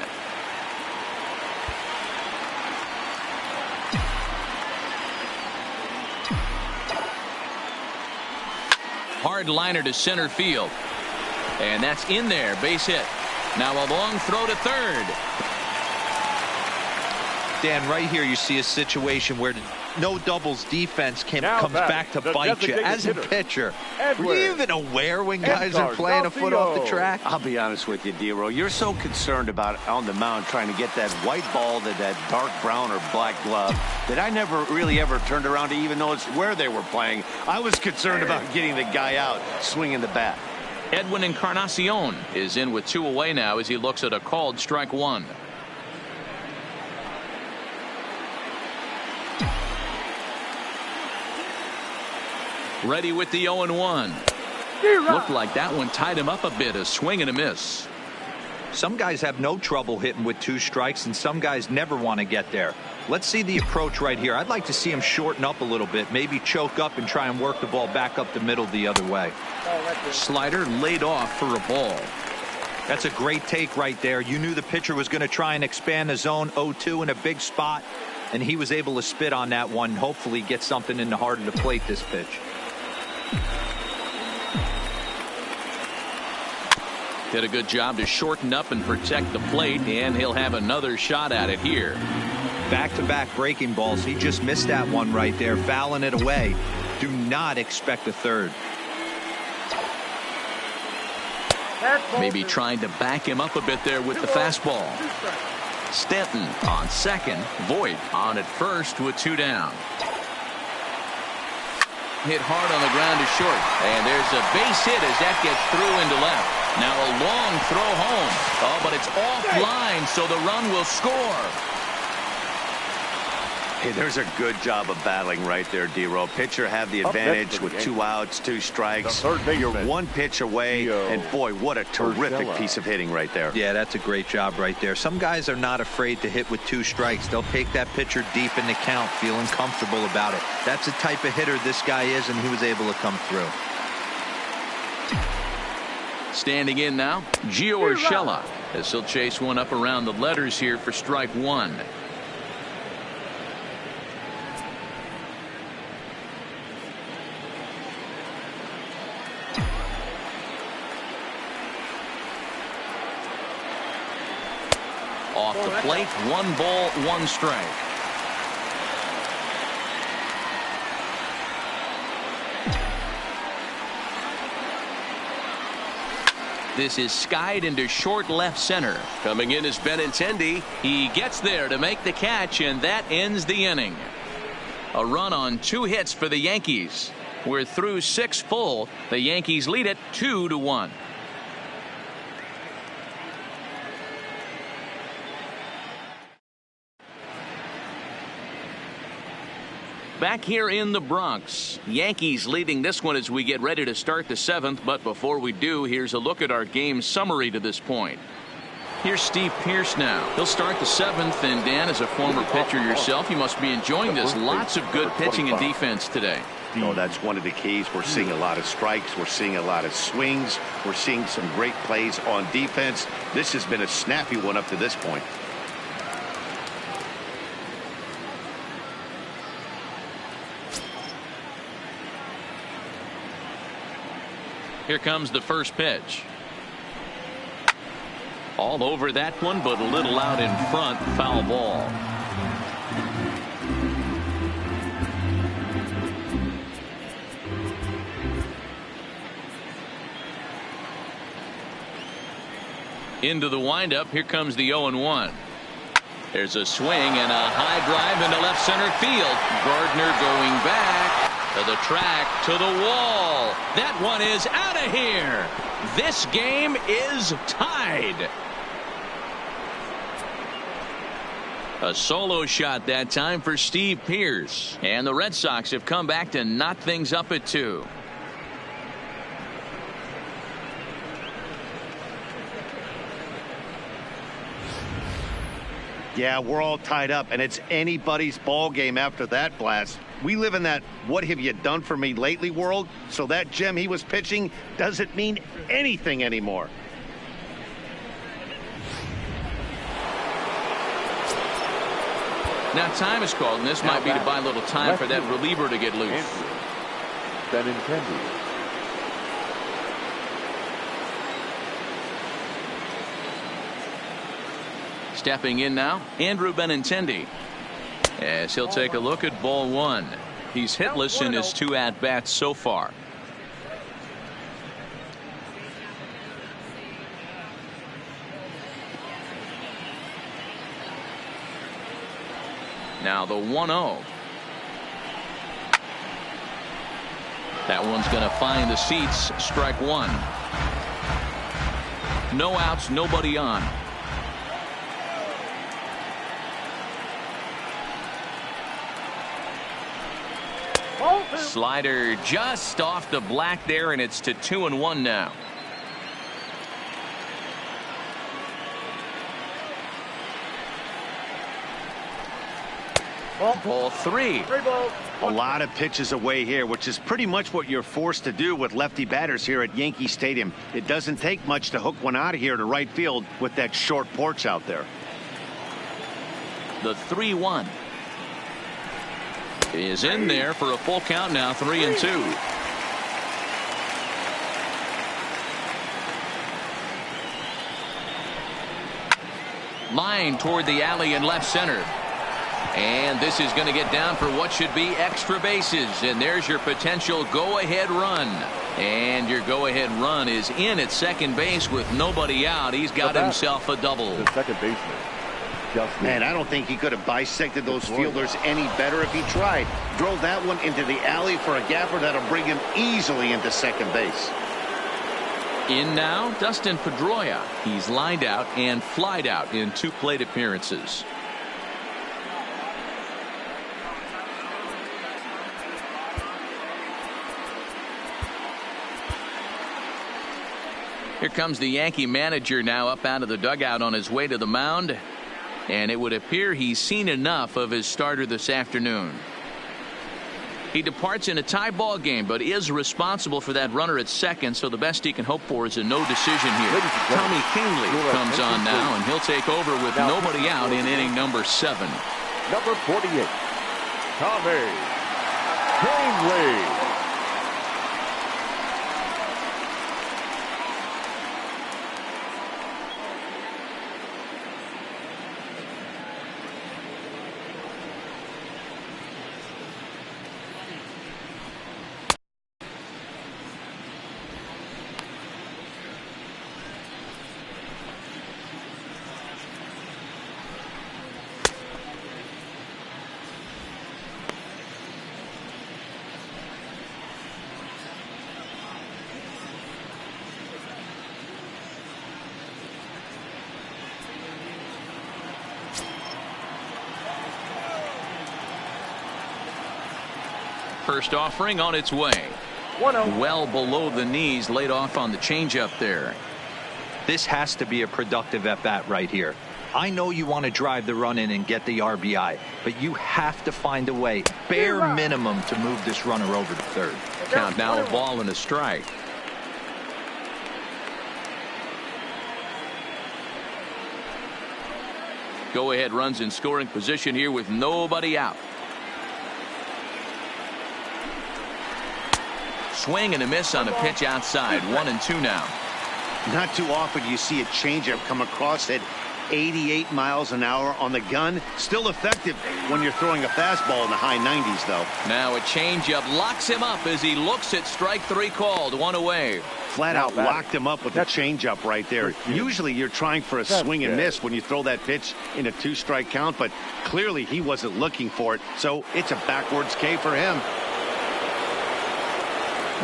Hard liner to center field. And that's in there. Base hit. Now a long throw to third. Dan, right here you see a situation where no doubles defense Now comes back to the bite you. designated As a hitter, pitcher, Edwin were you even aware when guys are playing a foot off the track? I'll be honest with you, D-Row. You're so concerned about on the mound trying to get that white ball to that dark brown or black glove that I never really ever turned around to even notice where they were playing. I was concerned about getting the guy out swinging the bat. Edwin Encarnacion is in with 2 away now as he looks at a called strike 1. Ready with the 0-1. Looked like that one tied him up a bit. A swing and a miss. Some guys have no trouble hitting with 2 strikes, and some guys never want to get there. Let's see the approach right here. I'd like to see him shorten up a little bit, maybe choke up and try and work the ball back up the middle the other way. Slider laid off for a ball. That's a great take right there. You knew the pitcher was going to try and expand the zone 0-2 in a big spot, and he was able to spit on that one. Hopefully get something in the heart of the plate this pitch. Did a good job to shorten up and protect the plate, and he'll have another shot at it here. Back-to-back breaking balls. He just missed that one right there, fouling it away. Do not expect a third. Maybe trying to back him up a bit there with the fastball. Stanton on second. Voit on at first with 2 down. Hit hard on the ground to short, and there's a base hit as that gets through into left. Now a long throw home. Oh, but it's offline, so the run will score. Hey, there's a good job of battling right there, D-Row. Pitcher have the advantage with 2 outs, 2 strikes. You're 1 pitch away, and boy, what a terrific piece of hitting right there. Yeah, that's a great job right there. Some guys are not afraid to hit with 2 strikes. They'll take that pitcher deep in the count, feeling comfortable about it. That's the type of hitter this guy is, and he was able to come through. Standing in now, Gio Urshela, as he'll chase one up around the letters here for strike 1. Off the plate, 1 ball, 1 strike. This is skied into short left center. Coming in is Benintendi. He gets there to make the catch, and that ends the inning. A run on 2 hits for the Yankees. We're through 6 full. The Yankees lead it 2-1. Back here in the Bronx, Yankees leading this one as we get ready to start the 7th. But before we do, here's a look at our game summary to this point. Here's Steve Pearce now. He'll start the 7th, and Dan, as a former pitcher yourself, you must be enjoying this. Lots of good pitching and defense today. Oh, that's one of the keys. We're seeing a lot of strikes. We're seeing a lot of swings. We're seeing some great plays on defense. This has been a snappy one up to this point. Here comes the first pitch. All over that one, but a little out in front. Foul ball. Into the windup. Here comes the 0-1. There's a swing and a high drive into left center field. Gardner going back to the track, to the wall. That one is out of here. This game is tied. A solo shot that time for Steve Pearce. And the Red Sox have come back to knot things up at 2. Yeah, we're all tied up, and it's anybody's ball game after that blast. We live in that "what have you done for me lately" world, so that gem he was pitching doesn't mean anything anymore. Now time is called, and this might be to buy a little time for that reliever to get loose. Benintendi. Stepping in now, Andrew Benintendi. as he'll take a look at ball one. He's hitless in his 2 at-bats so far. Now the 1-0. That one's going to find the seats. Strike one. No outs, nobody on. Slider just off the black there, and it's to 2-1 now. Ball three. A lot of pitches away here, which is pretty much what you're forced to do with lefty batters here at Yankee Stadium. It doesn't take much to hook one out of here to right field with that short porch out there. The 3-1 is in there for a full count now. 3-2. Line toward the alley in left center. And this is going to get down for what should be extra bases. And there's your potential go-ahead run. And your go-ahead run is in at second base with nobody out. He's got himself a double. The second baseman. Man, I don't think he could have bisected those fielders any better if he tried. Drove that one into the alley for a gapper that'll bring him easily into second base. In now, Dustin Pedroia. He's lined out and flied out in 2 plate appearances. Here comes the Yankee manager now up out of the dugout on his way to the mound. And it would appear he's seen enough of his starter this afternoon. He departs in a tie ball game, but is responsible for that runner at second, so the best he can hope for is a no decision here. Tommy Kingley comes on now, and he'll take over with nobody out in inning number 7. Number 48, Tommy Kingley. First offering on its way. Well below the knees, laid off on the changeup there. This has to be a productive at bat right here. I know you want to drive the run in and get the RBI, but you have to find a way, bare minimum, to move this runner over to third. Count now a ball and a strike. Go ahead runs in scoring position here with nobody out. Swing and a miss on a pitch outside. 1-2 now. Not too often you see a changeup come across at 88 miles an hour on the gun. Still effective when you're throwing a fastball in the high 90s, though. Now a changeup locks him up as he looks at strike 3 called. 1 away. Flat out locked him up with the changeup right there. Usually you're trying for a swing and miss when you throw that pitch in a 2-strike count, but clearly he wasn't looking for it, so it's a backwards K for him.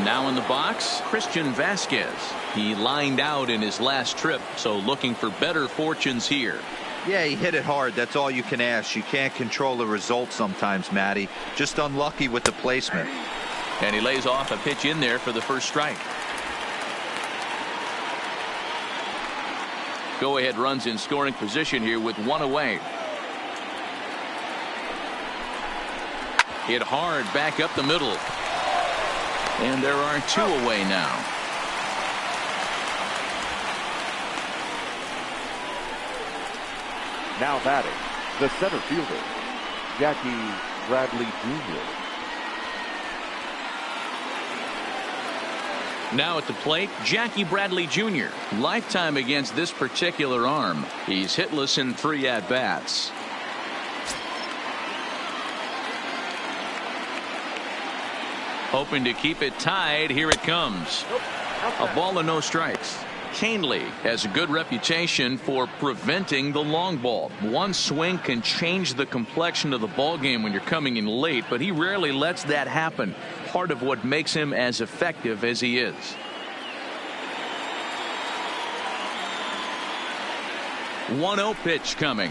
Now in the box, Christian Vasquez. He lined out in his last trip, so looking for better fortunes here. Yeah, he hit it hard. That's all you can ask. You can't control the result sometimes, Matty. Just unlucky with the placement. And he lays off a pitch in there for the first strike. Go ahead runs in scoring position here with 1 away. Hit hard back up the middle. And there are 2 away now. Now batting, the center fielder, Jackie Bradley Jr. Now at the plate, Jackie Bradley Jr. Lifetime against this particular arm. He's hitless in 3 at-bats. Hoping to keep it tied. Here it comes. A ball and no strikes. Canely has a good reputation for preventing the long ball. One swing can change the complexion of the ball game when you're coming in late, but he rarely lets that happen. Part of what makes him as effective as he is. One 0 pitch coming.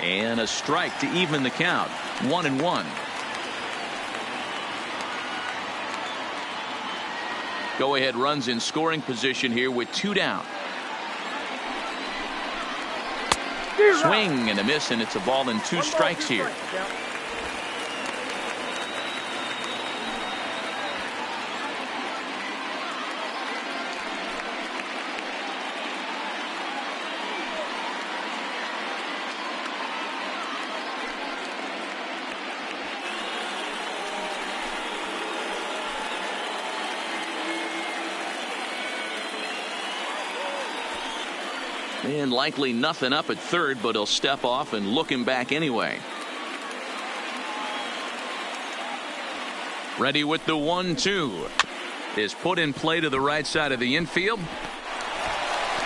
And a strike to even the count. 1-1. Go ahead runs in scoring position here with 2 down. Swing and a miss, and it's a ball and 2 strikes here. And likely nothing up at third, but he'll step off and look him back anyway. Ready with the 1-2. Is put in play to the right side of the infield.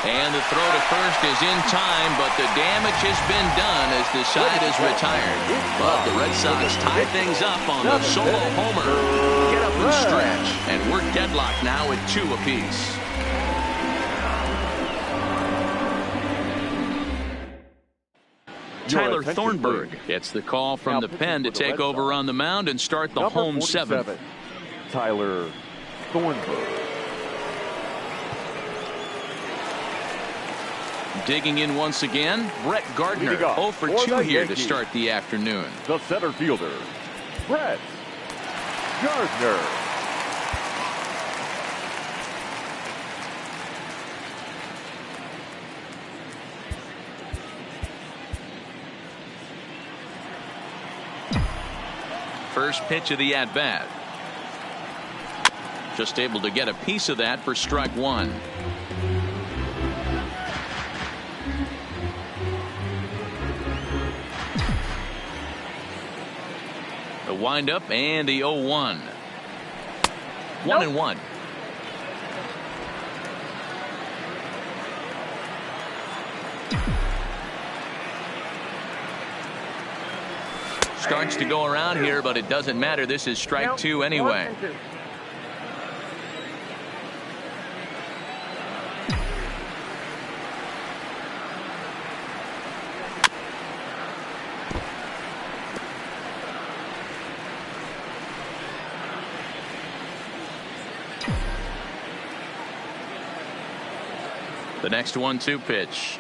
And the throw to first is in time, but the damage has been done as the side is retired. But the Red Sox tie things up on the solo homer. Get up and stretch. And we're deadlocked now at 2 apiece. Tyler Thornburg gets the call from the pen to take over on the mound and start the home 7th. Tyler Thornburg. Digging in once again, Brett Gardner. 0 for 2 here to start the afternoon. The center fielder, Brett Gardner. First pitch of the at-bat. Just able to get a piece of that for strike 1. The windup and the 0-1. 1-1. Starts to go around here, but it doesn't matter. This is strike 2 anyway. The next 1-2 pitch.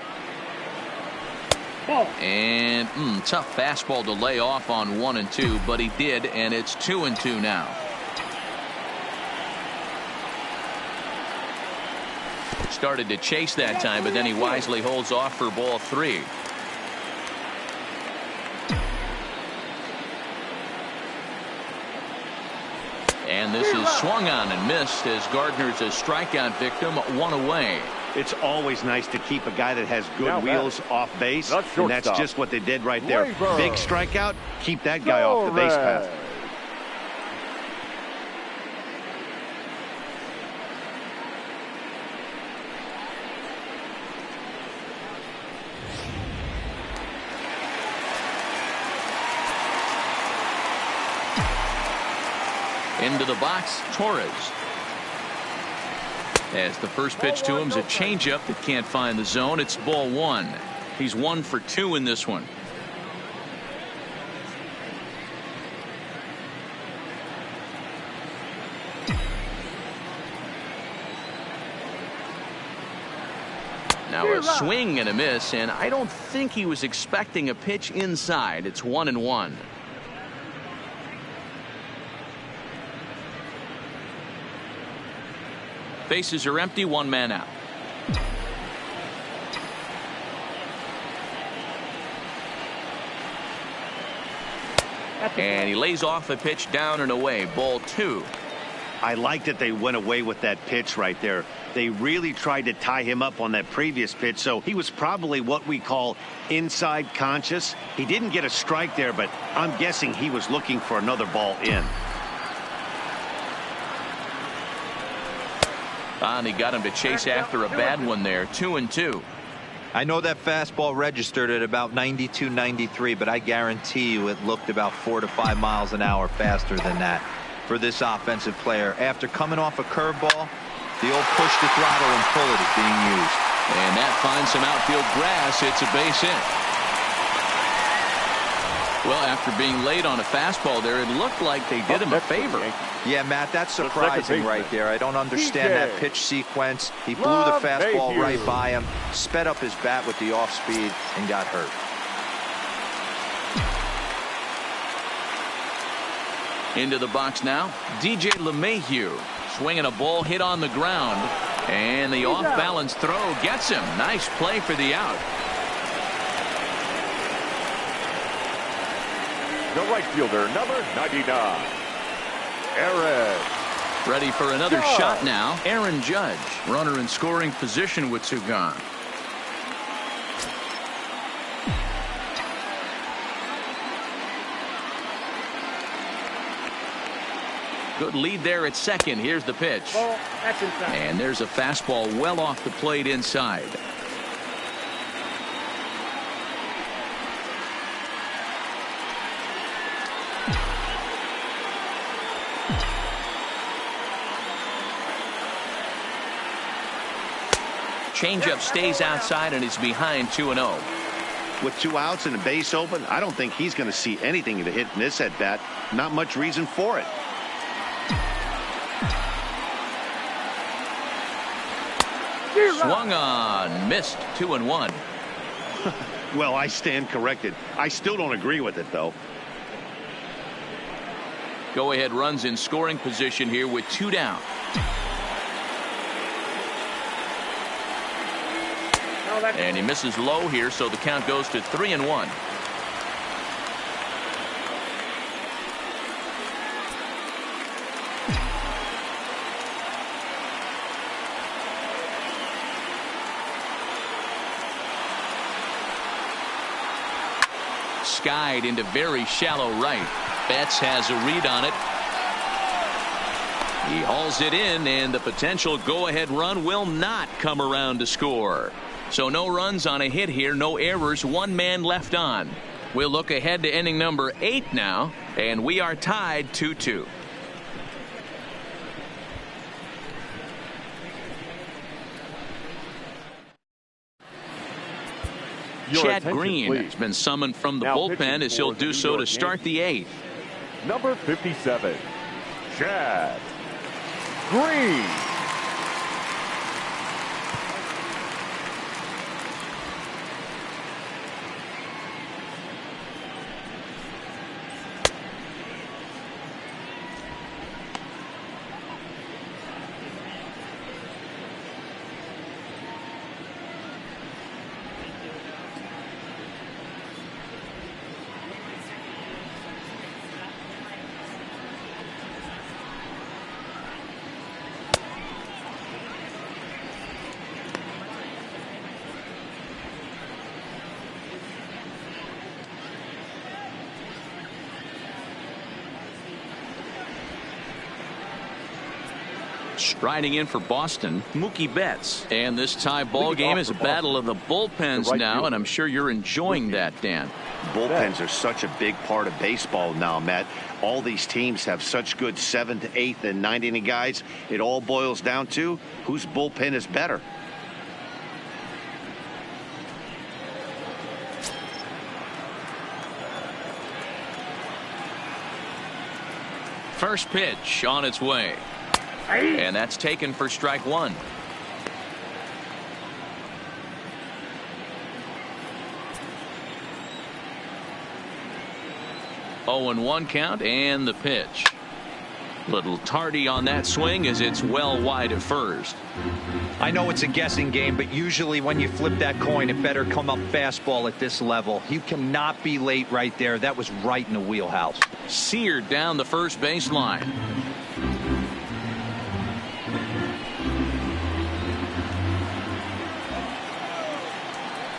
And tough fastball to lay off on 1 and 2, but he did, and it's 2 and 2 now. Started to chase that time, but then he wisely holds off for ball 3. And this is swung on and missed as Gardner's a strikeout victim, 1 away. It's always nice to keep a guy that has good wheels off base, and that's just what they did right there. Big strikeout, keep that guy off the base path. Into the box, Torres. As the first pitch to him is a changeup that can't find the zone. It's ball 1. He's 1 for 2 in this one. Now a swing and a miss, and I don't think he was expecting a pitch inside. It's 1-1. Bases are empty, 1 man out. And he lays off a pitch down and away. Ball 2. I like that they went away with that pitch right there. They really tried to tie him up on that previous pitch, so he was probably what we call inside conscious. He didn't get a strike there, but I'm guessing he was looking for another ball in. And he got him to chase after a bad one there. 2-2. I know that fastball registered at about 92, 93, but I guarantee you it looked about 4 to 5 miles an hour faster than that for this offensive player. After coming off a curveball, the old push the throttle and pull it is being used. And that finds some outfield grass. It's a base hit. Well, after being late on a fastball there, it looked like they did him a favor. Yeah, Matt, that's surprising right there. I don't understand that pitch sequence. He blew the fastball right by him, sped up his bat with the off speed, and got hurt. Into the box now, DJ LeMahieu swinging a ball hit on the ground, and the off-balance throw gets him. Nice play for the out. The right fielder, number 99, Aaron. Ready for another shot now. Aaron Judge, runner in scoring position with two gone. Good lead there at second. Here's the pitch. And there's a fastball well off the plate inside. Changeup stays outside and is behind 2-0. With 2 outs and a base open, I don't think he's going to see anything to hit in this at bat. Not much reason for it. Swung on, missed. 2-1. Well, I stand corrected. I still don't agree with it, though. Go ahead runs in scoring position here with 2 down. And he misses low here, so the count goes to 3-1. Skied into very shallow right. Betts has a read on it. He hauls it in, and the potential go-ahead run will not come around to score. So no runs on a hit here, no errors, 1 man left on. We'll look ahead to inning number 8 now, and we are tied 2-2. Chad Green has been summoned from the bullpen as he'll do so to start the 8th. Number 57, Chad Green. Striding in for Boston, Mookie Betts. And this tie ball game is a battle of the bullpens now, and I'm sure you're enjoying that, Dan. Bullpens are such a big part of baseball now, Matt. All these teams have such good 7th, 8th, and 9th inning guys. It all boils down to whose bullpen is better. First pitch on its way. And that's taken for strike 1. Oh, and 1 count, and the pitch. Little tardy on that swing as it's well wide at first. I know it's a guessing game, but usually when you flip that coin, it better come up fastball at this level. You cannot be late right there. That was right in the wheelhouse. Seared down the first baseline.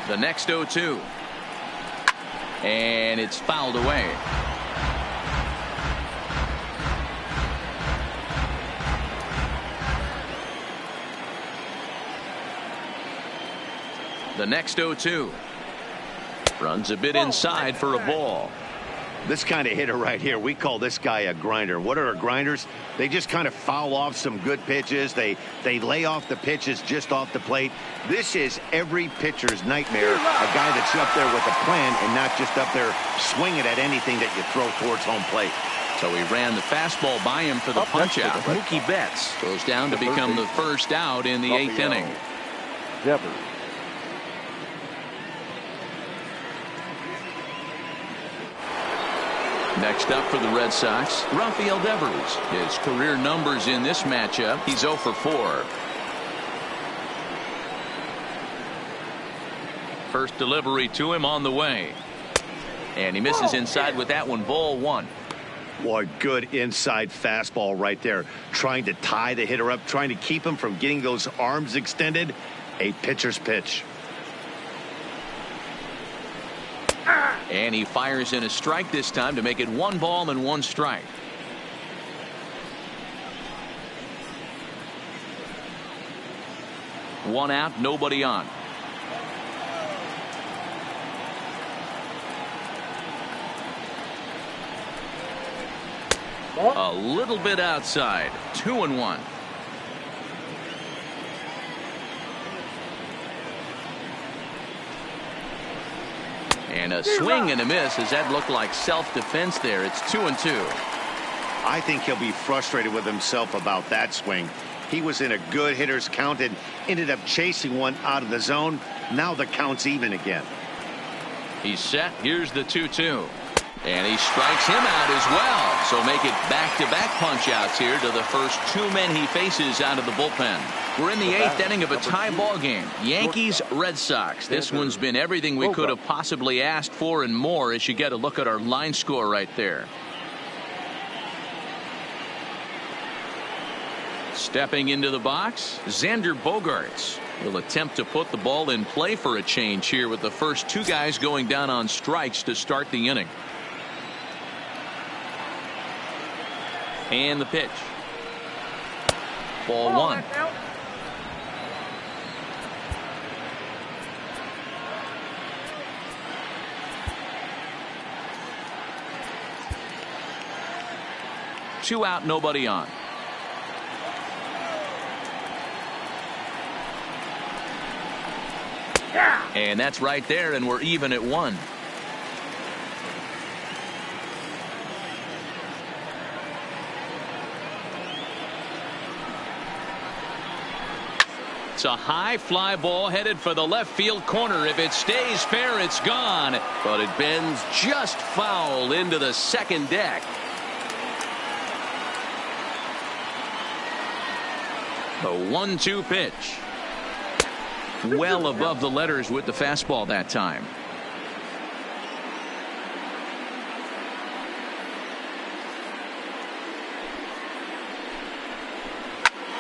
The next 0-2. And it's fouled away. The next 0-2. Runs a bit inside for a ball. This kind of hitter right here, we call this guy a grinder. What are grinders? They just kind of foul off some good pitches. They lay off the pitches just off the plate. This is every pitcher's nightmare, a guy that's up there with a plan and not just up there swinging at anything that you throw towards home plate. So he ran the fastball by him for the punch out. Mookie Betts goes down to become the first out in the 8th inning. Devers. Next up for the Red Sox, Rafael Devers. His career numbers in this matchup, he's 0 for 4. First delivery to him on the way. And he misses inside with that one, ball 1. Boy, good inside fastball right there. Trying to tie the hitter up, trying to keep him from getting those arms extended. A pitcher's pitch. And he fires in a strike this time to make it 1 ball and 1 strike. One out, nobody on. A little bit outside. 2-1. And a swing and a miss, as that looked like self-defense there. It's 2-2. I think he'll be frustrated with himself about that swing. He was in a good hitter's count and ended up chasing one out of the zone. Now the count's even again. He's set. Here's the 2-2. And he strikes him out as well. So make it back-to-back punch-outs here to the first 2 men he faces out of the bullpen. We're in the 8th inning of a tie ball game. Yankees, Red Sox. This one's been everything we could have possibly asked for and more as you get a look at our line score right there. Stepping into the box, Xander Bogaerts will attempt to put the ball in play for a change here with the first 2 guys going down on strikes to start the inning. And the pitch. Ball 1. Two out, nobody on. And that's right there, and we're even at 1. It's a high fly ball headed for the left field corner. If it stays fair, it's gone. But it bends just foul into the second deck. The 1-2 pitch. Well above the letters with the fastball that time.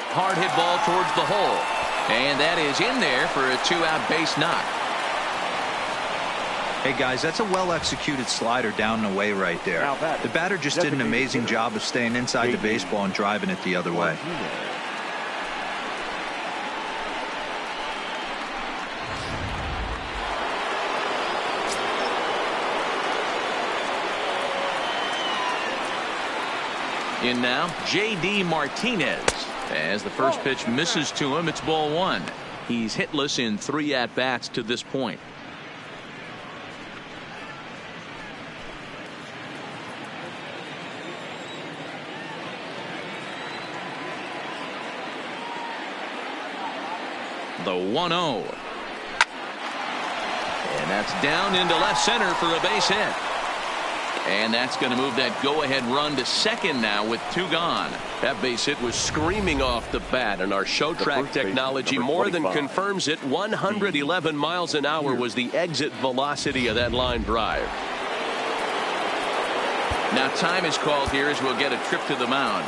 Hard hit ball towards the hole. And that is in there for a 2-out base knock. Hey guys, that's a well executed slider down and away right there. The batter just did an amazing job of staying inside the baseball and driving it the other way. In now, J.D. Martinez. As the first pitch misses to him, it's ball 1. He's hitless in 3 at-bats to this point. The 1-0. And that's down into left center for a base hit. And that's going to move that go-ahead run to second now with 2 gone. That base hit was screaming off the bat, and our show track technology more than confirms it. 111 miles an hour was the exit velocity of that line drive. Now time is called here as we'll get a trip to the mound.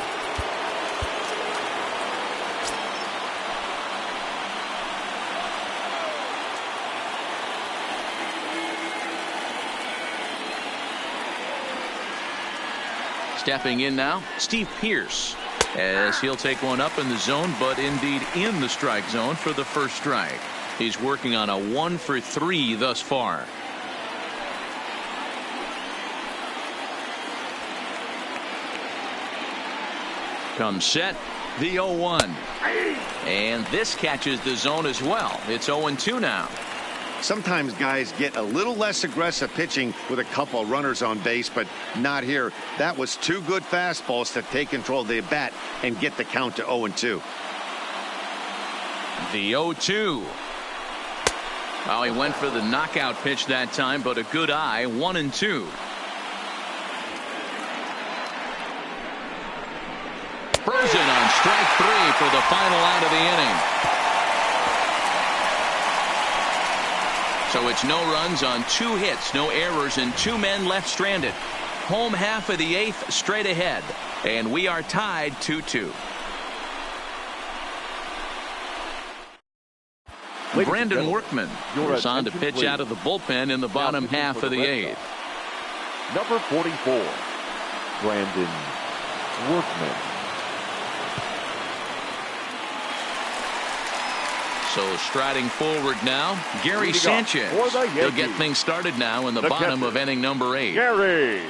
Stepping in now, Steve Pearce, as he'll take one up in the zone, but indeed in the strike zone for the first strike. He's working on a 1-for-3 thus far. Comes set, the 0-1. And this catches the zone as well. It's 0-2 now. Sometimes guys get a little less aggressive pitching with a couple of runners on base, but not here. That was two good fastballs to take control of the bat and get the count to 0-2. The 0-2. Well, he went for the knockout pitch that time, but a good eye. 1-2. Frozen on strike 3 for the final out of the inning. So it's no runs on 2 hits, no errors, and 2 men left stranded. Home half of the 8th straight ahead, and we are tied 2-2. Brandon Workman is on to pitch out of the bullpen in the bottom half of the 8th. Number 44, Brandon Workman. So striding forward now, Gary Sanchez. He'll get things started now in the bottom of inning number 8. Gary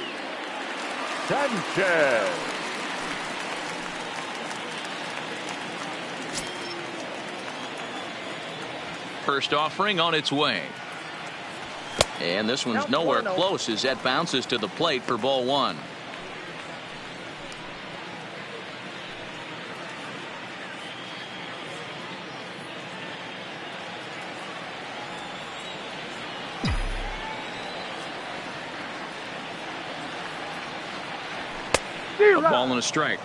Sanchez. First offering on its way. And this one's nowhere close as that bounces to the plate for ball 1. A ball and a strike.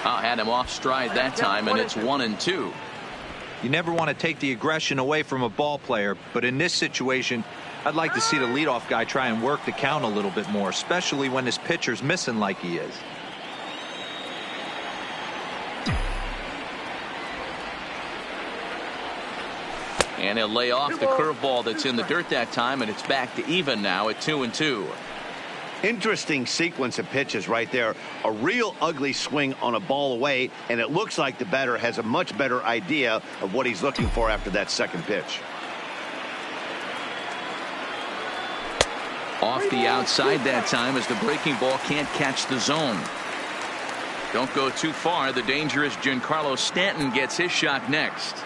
Had him off stride that time, and it's 1-2. You never want to take the aggression away from a ball player, but in this situation, I'd like to see the leadoff guy try and work the count a little bit more, especially when this pitcher's missing like he is. And he'll lay off the curveball that's in the dirt that time, and it's back to even now at 2-2. Interesting sequence of pitches right there. A real ugly swing on a ball away, and it looks like the batter has a much better idea of what he's looking for after that second pitch. Off the outside that time as the breaking ball can't catch the zone. Don't go too far. The dangerous Giancarlo Stanton gets his shot next.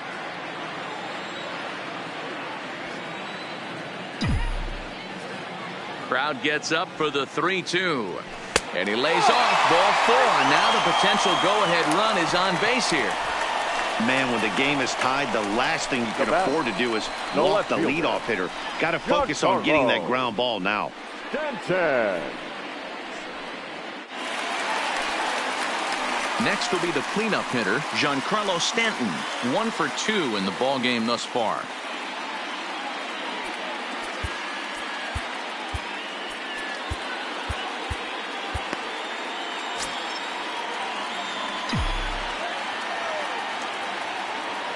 Crowd gets up for the 3-2. And he lays off ball 4. Now the potential go-ahead run is on base here. Man, when the game is tied, the last thing you can afford to do is walk the leadoff hitter. Got to focus on getting that ground ball now. Sanchez. Next will be the cleanup hitter, Giancarlo Stanton. 1 for 2 in the ball game thus far.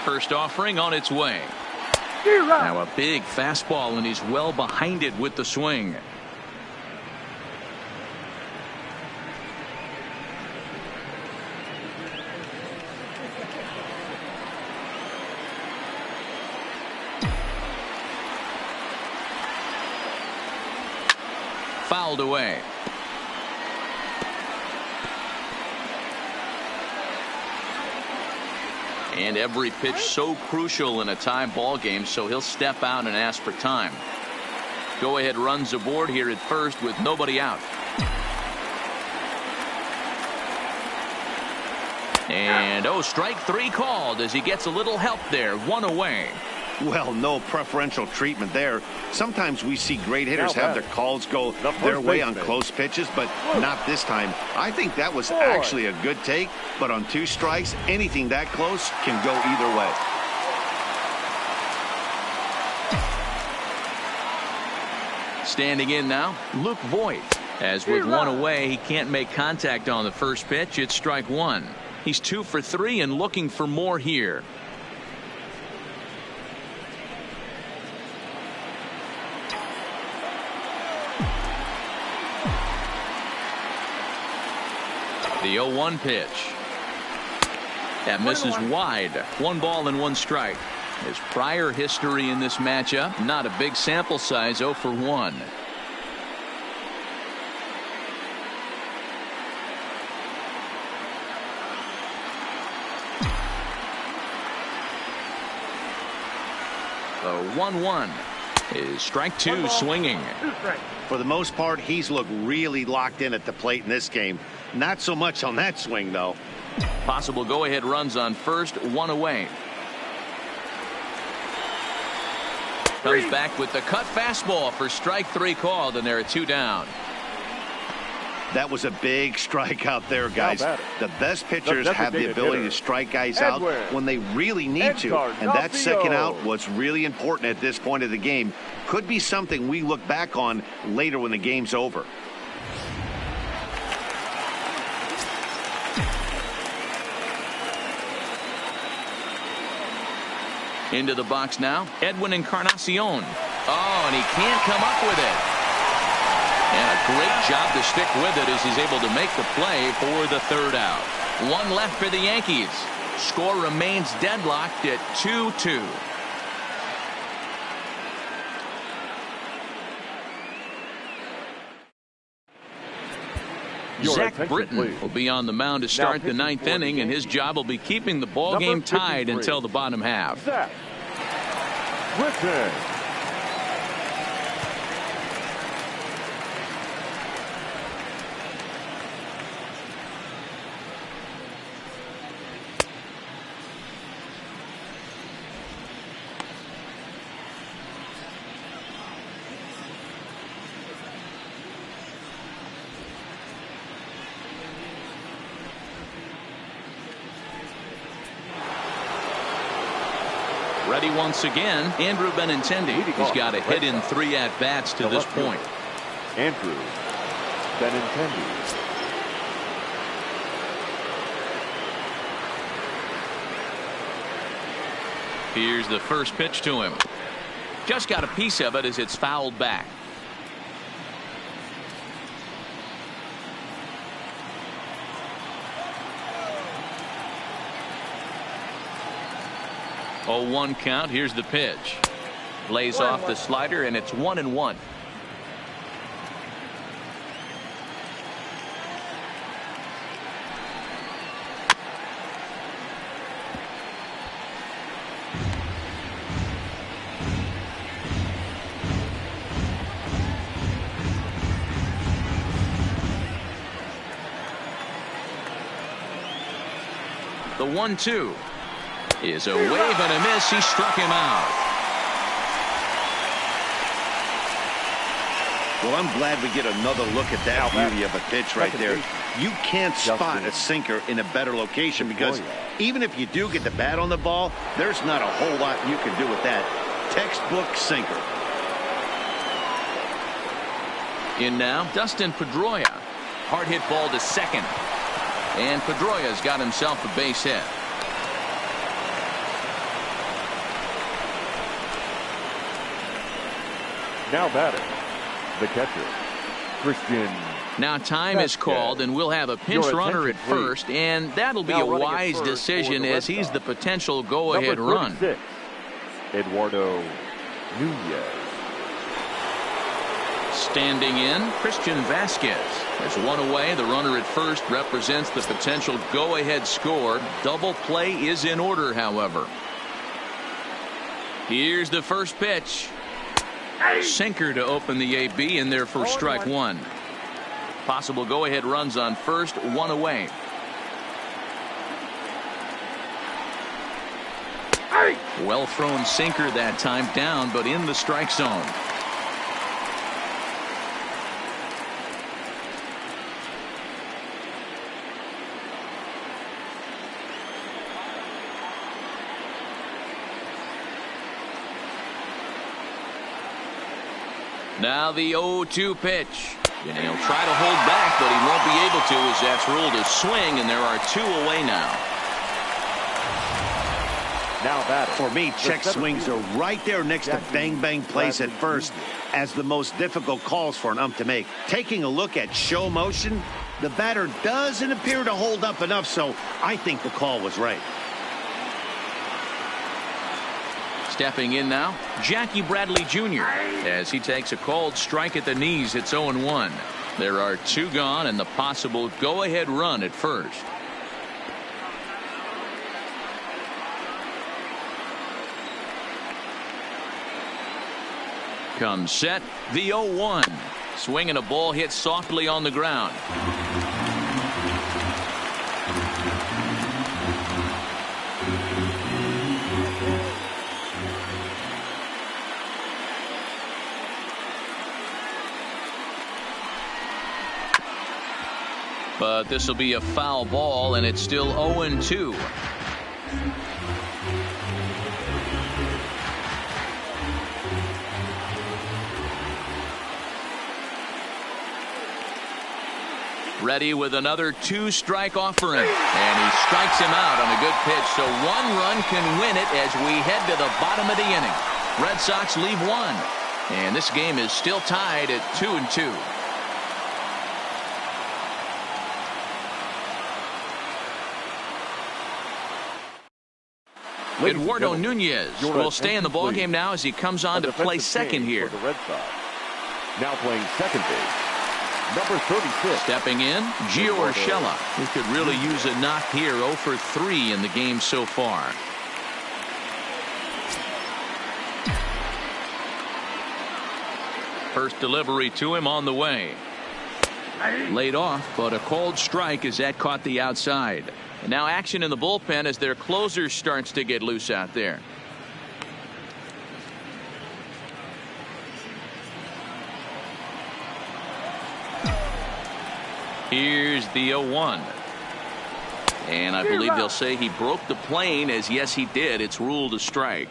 First offering on its way. Now a big fastball, and he's well behind it with the swing. Fouled away. And every pitch so crucial in a tie ball game, so he'll step out and ask for time. Go ahead runs aboard here at first with nobody out. And strike 3 called as he gets a little help there. 1 away. Well, no preferential treatment there. Sometimes we see great hitters have their calls go their way on close pitches, but not this time. I think that was actually a good take, but on 2 strikes, anything that close can go either way. Standing in now, Luke Voigt. As with 1 away, he can't make contact on the first pitch. It's strike 1. He's 2 for 3 and looking for more here. The 0-1 pitch. That misses wide. 1 ball and 1 strike. His prior history in this matchup, not a big sample size, 0 for 1. The 1-1 is strike 2, swinging. For the most part, he's looked really locked in at the plate in this game. Not so much on that swing, though. Possible go-ahead runs on first, 1 away. Comes back with the cut fastball for strike 3 called, and there are 2 down. That was a big strikeout there, guys. The best pitchers have the ability to strike guys out when they really need to. And that second out was really important at this point of the game. Could be something we look back on later when the game's over. Into the box now, Edwin Encarnacion. Oh, and he can't come up with it. And a great job to stick with it as he's able to make the play for the 3rd out. 1 left for the Yankees. Score remains deadlocked at 2-2. Zach Britton will be on the mound to start the 9th inning, and his job will be keeping the ball game tied until the bottom half. Zach Britton. Ready once again, Andrew Benintendi. He's got a hit in 3 at-bats to this point. Andrew Benintendi. Here's the first pitch to him. Just got a piece of it as it's fouled back. Oh, 1 count. Here's the pitch. Lays off the slider, and it's 1-1. The 1-2. Is a wave and a miss. He struck him out. Well, I'm glad we get another look at that beauty of a pitch right there. You can't spot a sinker in a better location because even if you do get the bat on the ball, there's not a whole lot you can do with that. Textbook sinker. In now, Dustin Pedroia. Hard hit ball to second. And Pedroia's got himself a base hit. Now batting, the catcher, Christian. Now time is called, and we'll have a pinch runner at first, and that'll be a wise decision as he's the potential go-ahead run. Eduardo Nunez. Standing in, Christian Vasquez. There's 1 away. The runner at first represents the potential go-ahead score. Double play is in order, however. Here's the first pitch. Sinker to open the AB in there for strike 1. Possible go-ahead runs on first, 1 away. Well thrown sinker that time, down but in the strike zone. Now the 0-2 pitch. And he'll try to hold back, but he won't be able to as that's ruled a swing, and there are 2 away now. Now that for me, check swings are right there next to bang plays at first as the most difficult calls for an ump to make. Taking a look at show motion, The batter doesn't appear to hold up enough, so I think the call was right. Stepping in now, Jackie Bradley Jr. as he takes a called strike at the knees. It's 0-1. There are 2 gone and the possible go-ahead run at first. Comes set, the 0-1. Swinging a ball hit softly on the ground. But this will be a foul ball, and it's still 0-2. Ready with another 2-strike offering, and he strikes him out on a good pitch, so 1 run can win it as we head to the bottom of the inning. Red Sox leave 1, and this game is still tied at 2-2. Eduardo Nunez will stay in the ballgame now as he comes on to play second here. For the Red Sox. Now playing second base, number 36. Stepping in, Gio Urshela, who could really use a knock here. 0 for 3 in the game so far. First delivery to him on the way. Laid off, but a called strike as that caught the outside. And now action in the bullpen as their closer starts to get loose out there. Here's the 0-1. And I believe they'll say he broke the plane, as yes he did. It's ruled a strike.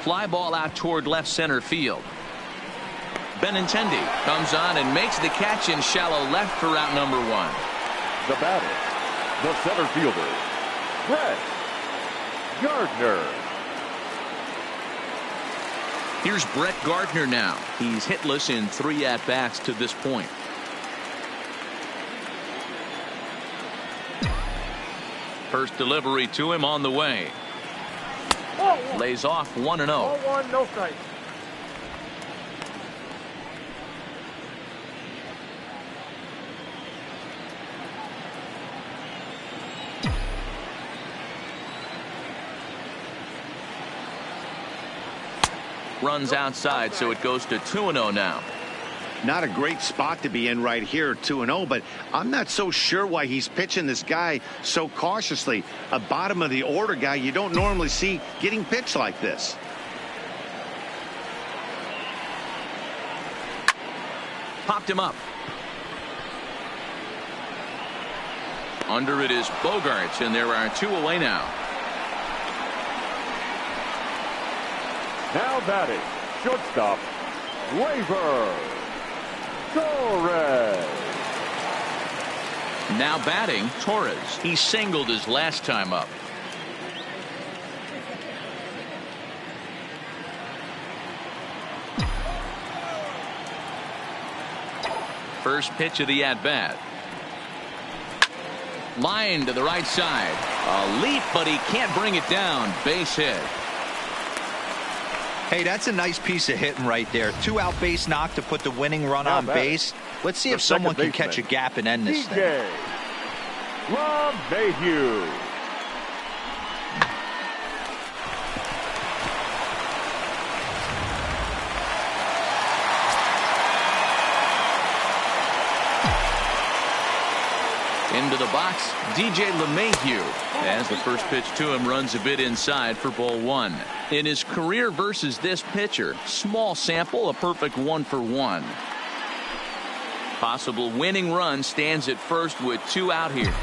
Fly ball out toward left center field. Benintendi comes on and makes the catch in shallow left for out number 1. The batter, the center fielder, Brett Gardner. Here's Brett Gardner now. He's hitless in 3 at-bats to this point. First delivery to him on the way. Lays off 1-0. 0-1, no strike. Runs outside, so it goes to 2-0 now. Not a great spot to be in right here, 2-0, but I'm not so sure why he's pitching this guy so cautiously. A bottom of the order guy you don't normally see getting pitched like this. Popped him up. Under it is Bogarts, and there are 2 away now. Now batting, shortstop, Gleyber Torres. Now batting, Torres. He singled his last time up. First pitch of the at-bat. Line to the right side. A leap, but he can't bring it down. Base hit. Hey, that's a nice piece of hitting right there. 2-out base knock to put the winning run on base. Let's see if someone can catch a gap and end this thing. LeMahieu. Into the box, DJ LeMahieu, as the first pitch to him runs a bit inside for ball 1. In his career versus this pitcher, small sample, a perfect 1 for 1. Possible winning run stands at first with 2 out here.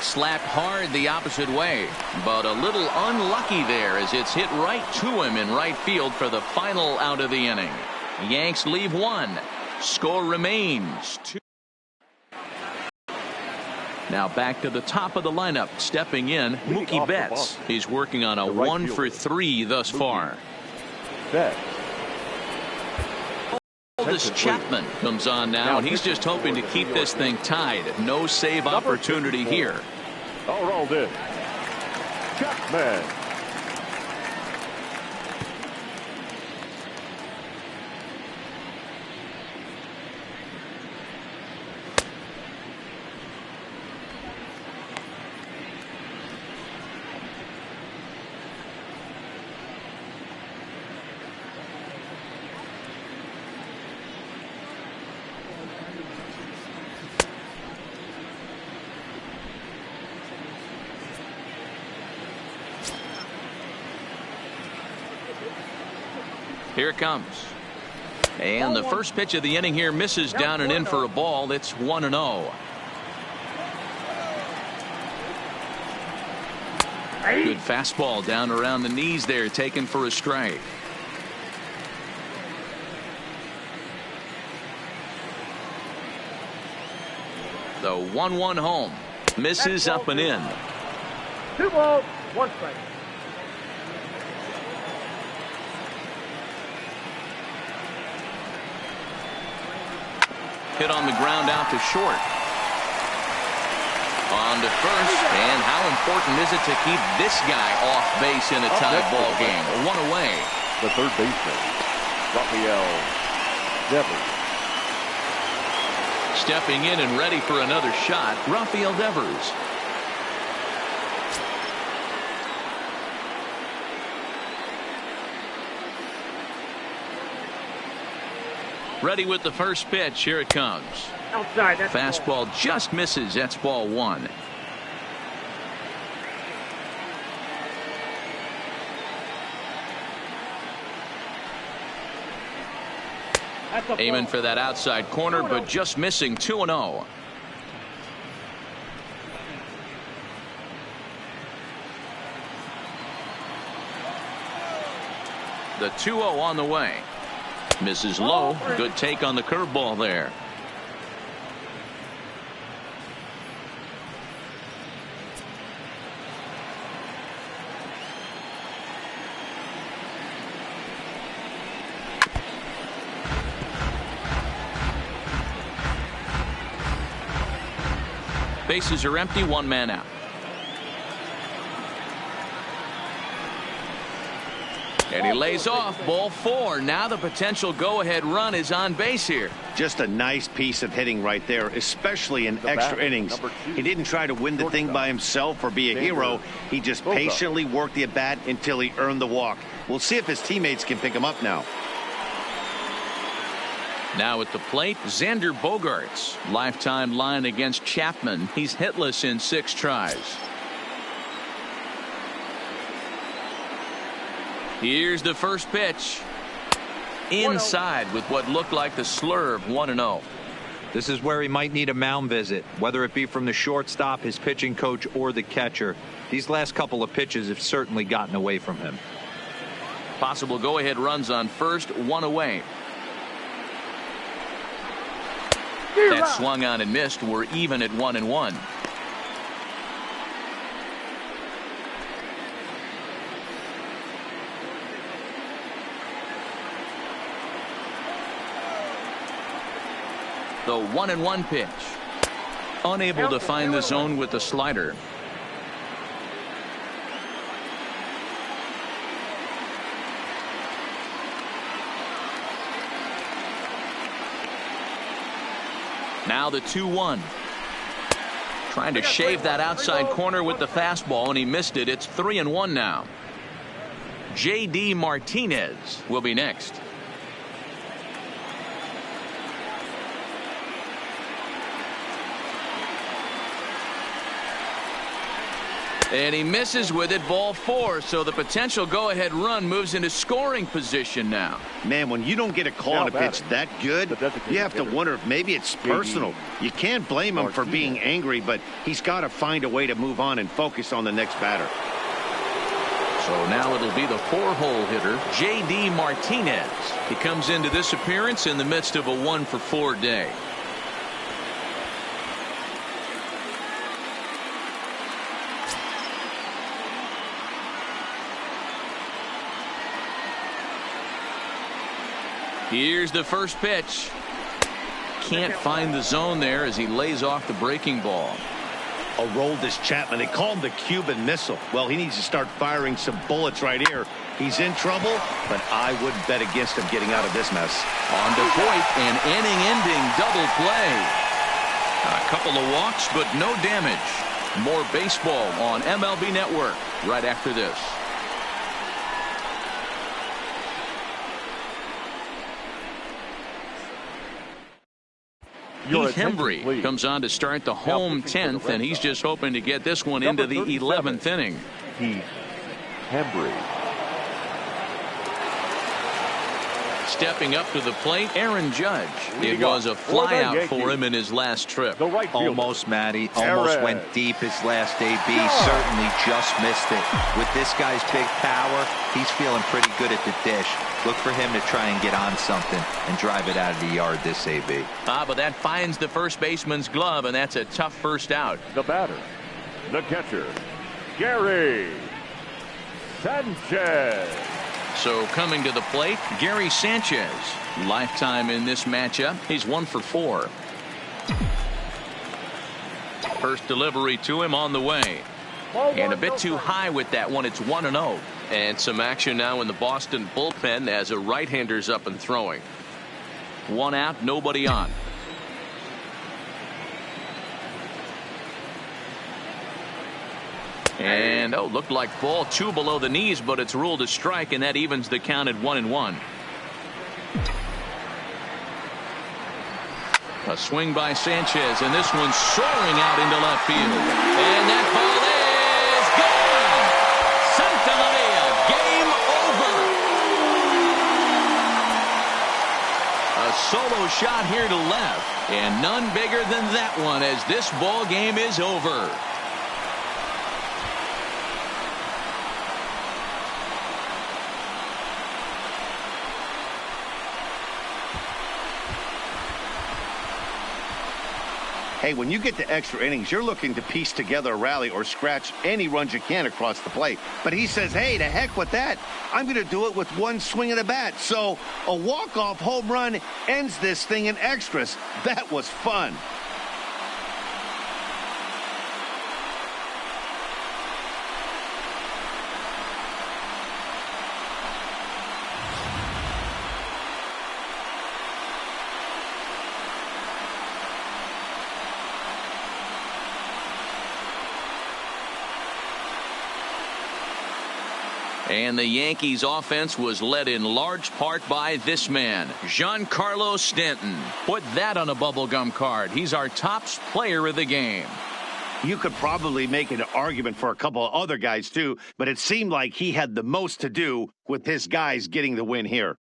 Slapped hard the opposite way, but a little unlucky there as it's hit right to him in right field for the final out of the inning. Yanks leave 1. Score remains 2. Now back to the top of the lineup. Stepping in, Mookie Betts. He's working on a 1-for-3 thus far. Betts. This Chapman comes on now, and he's just hoping to keep this thing tied. No save opportunity here. All rolled in. Chapman. Here it comes. And the first pitch of the inning here misses down and in for a ball. It's 1-0. Good fastball down around the knees there, taken for a strike. The 1-1 home. Misses up and in. 2 balls, 1 strike. Hit on the ground out to short. On to first, and how important is it to keep this guy off base in a tie ball game? 1 away. The third baseman, Rafael Devers. Stepping in and ready for another shot, Rafael Devers. Ready with the first pitch. Here it comes. Outside. That's fastball just misses. That's ball 1. Aiming for that outside corner, but just missing. 2-0. The 2-0 on the way. Misses low. Good take on the curveball there. Bases are empty. 1 man out. And he lays off. Ball 4. Now the potential go-ahead run is on base here. Just a nice piece of hitting right there, especially in extra innings. He didn't try to win the thing by himself or be a hero. He just patiently worked the at-bat until he earned the walk. We'll see if his teammates can pick him up now. Now at the plate, Xander Bogaerts. Lifetime line against Chapman. He's hitless in 6 tries. Here's the first pitch. Inside with what looked like the slurve. 1-0. This is where he might need a mound visit, whether it be from the shortstop, his pitching coach, or the catcher. These last couple of pitches have certainly gotten away from him. Possible go-ahead runs on first. 1 away. That swung on and missed. We're even at 1-1. The 1-1 pitch. Unable to find the zone with the slider. Now the 2-1. Trying to shave that outside corner with the fastball, and he missed it. It's 3-1 now. J.D. Martinez will be next. And he misses with it. Ball 4. So the potential go-ahead run moves into scoring position now. Man, when you don't get a call on a pitch that good, you have to wonder if maybe it's personal. You can't blame him for being angry, but he's got to find a way to move on and focus on the next batter. So now it'll be the 4-hole hitter, J.D. Martinez. He comes into this appearance in the midst of a 1-for-4 day. Here's the first pitch. Can't find the zone there as he lays off the breaking ball. Aroldis Chapman, they call him the Cuban Missile. Well, he needs to start firing some bullets right here. He's in trouble, but I wouldn't bet against him getting out of this mess. On to Voit, an inning-ending double play. A couple of walks, but no damage. More baseball on MLB Network right after this. Heath Hembree comes on to start the home 10th, and he's just hoping to get this one into the 11th inning. Heath Hembree. Stepping up to the plate, Aaron Judge. It was a flyout for him in his last trip. Almost, Matty. Almost went deep his last AB. Certainly just missed it. With this guy's big power, he's feeling pretty good at the dish. Look for him to try and get on something and drive it out of the yard this AB. But that finds the first baseman's glove, and that's a tough first out. The batter, the catcher, Gary Sanchez. So coming to the plate, Gary Sanchez. Lifetime in this matchup. He's 1 for 4. First delivery to him on the way. And a bit too high with that one. It's 1-0. And some action now in the Boston bullpen as a right-hander's up and throwing. 1 out, nobody on. And looked like ball 2 below the knees, but it's ruled a strike, and that evens the count at 1-1. A swing by Sanchez, and this one's soaring out into left field. And that ball is gone. Santa Maria, game over. A solo shot here to left, and none bigger than that one as this ball game is over. Hey, when you get to extra innings, you're looking to piece together a rally or scratch any runs you can across the plate. But he says, hey, to heck with that. I'm going to do it with one swing of the bat. So a walk-off home run ends this thing in extras. That was fun. And the Yankees offense was led in large part by this man, Giancarlo Stanton. Put that on a bubblegum card. He's our top player of the game. You could probably make an argument for a couple of other guys too, but it seemed like he had the most to do with his guys getting the win here.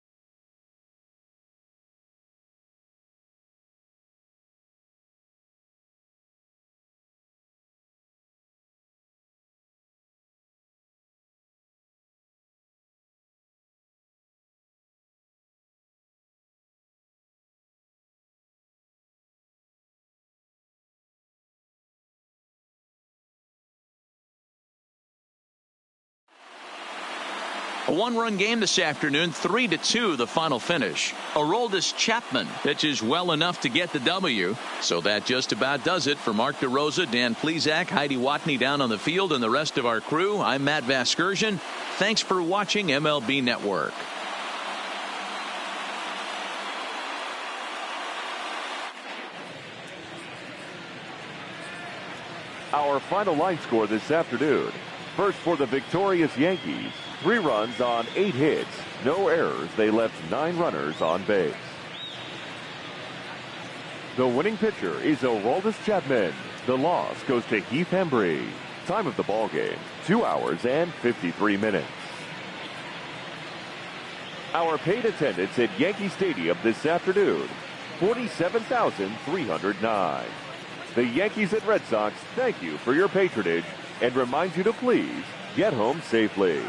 A one-run game this afternoon, 3-2 the final finish. Aroldis Chapman pitches well enough to get the W. So that just about does it for Mark DeRosa, Dan Plesac, Heidi Watney down on the field, and the rest of our crew. I'm Matt Vasquez. Thanks for watching MLB Network. Our final line score this afternoon. First for the victorious Yankees. 3 runs on 8 hits. No errors. They left 9 runners on base. The winning pitcher is Aroldis Chapman. The loss goes to Heath Hembree. Time of the ball game, 2 hours and 53 minutes. Our paid attendance at Yankee Stadium this afternoon, 47,309. The Yankees and Red Sox thank you for your patronage and remind you to please get home safely.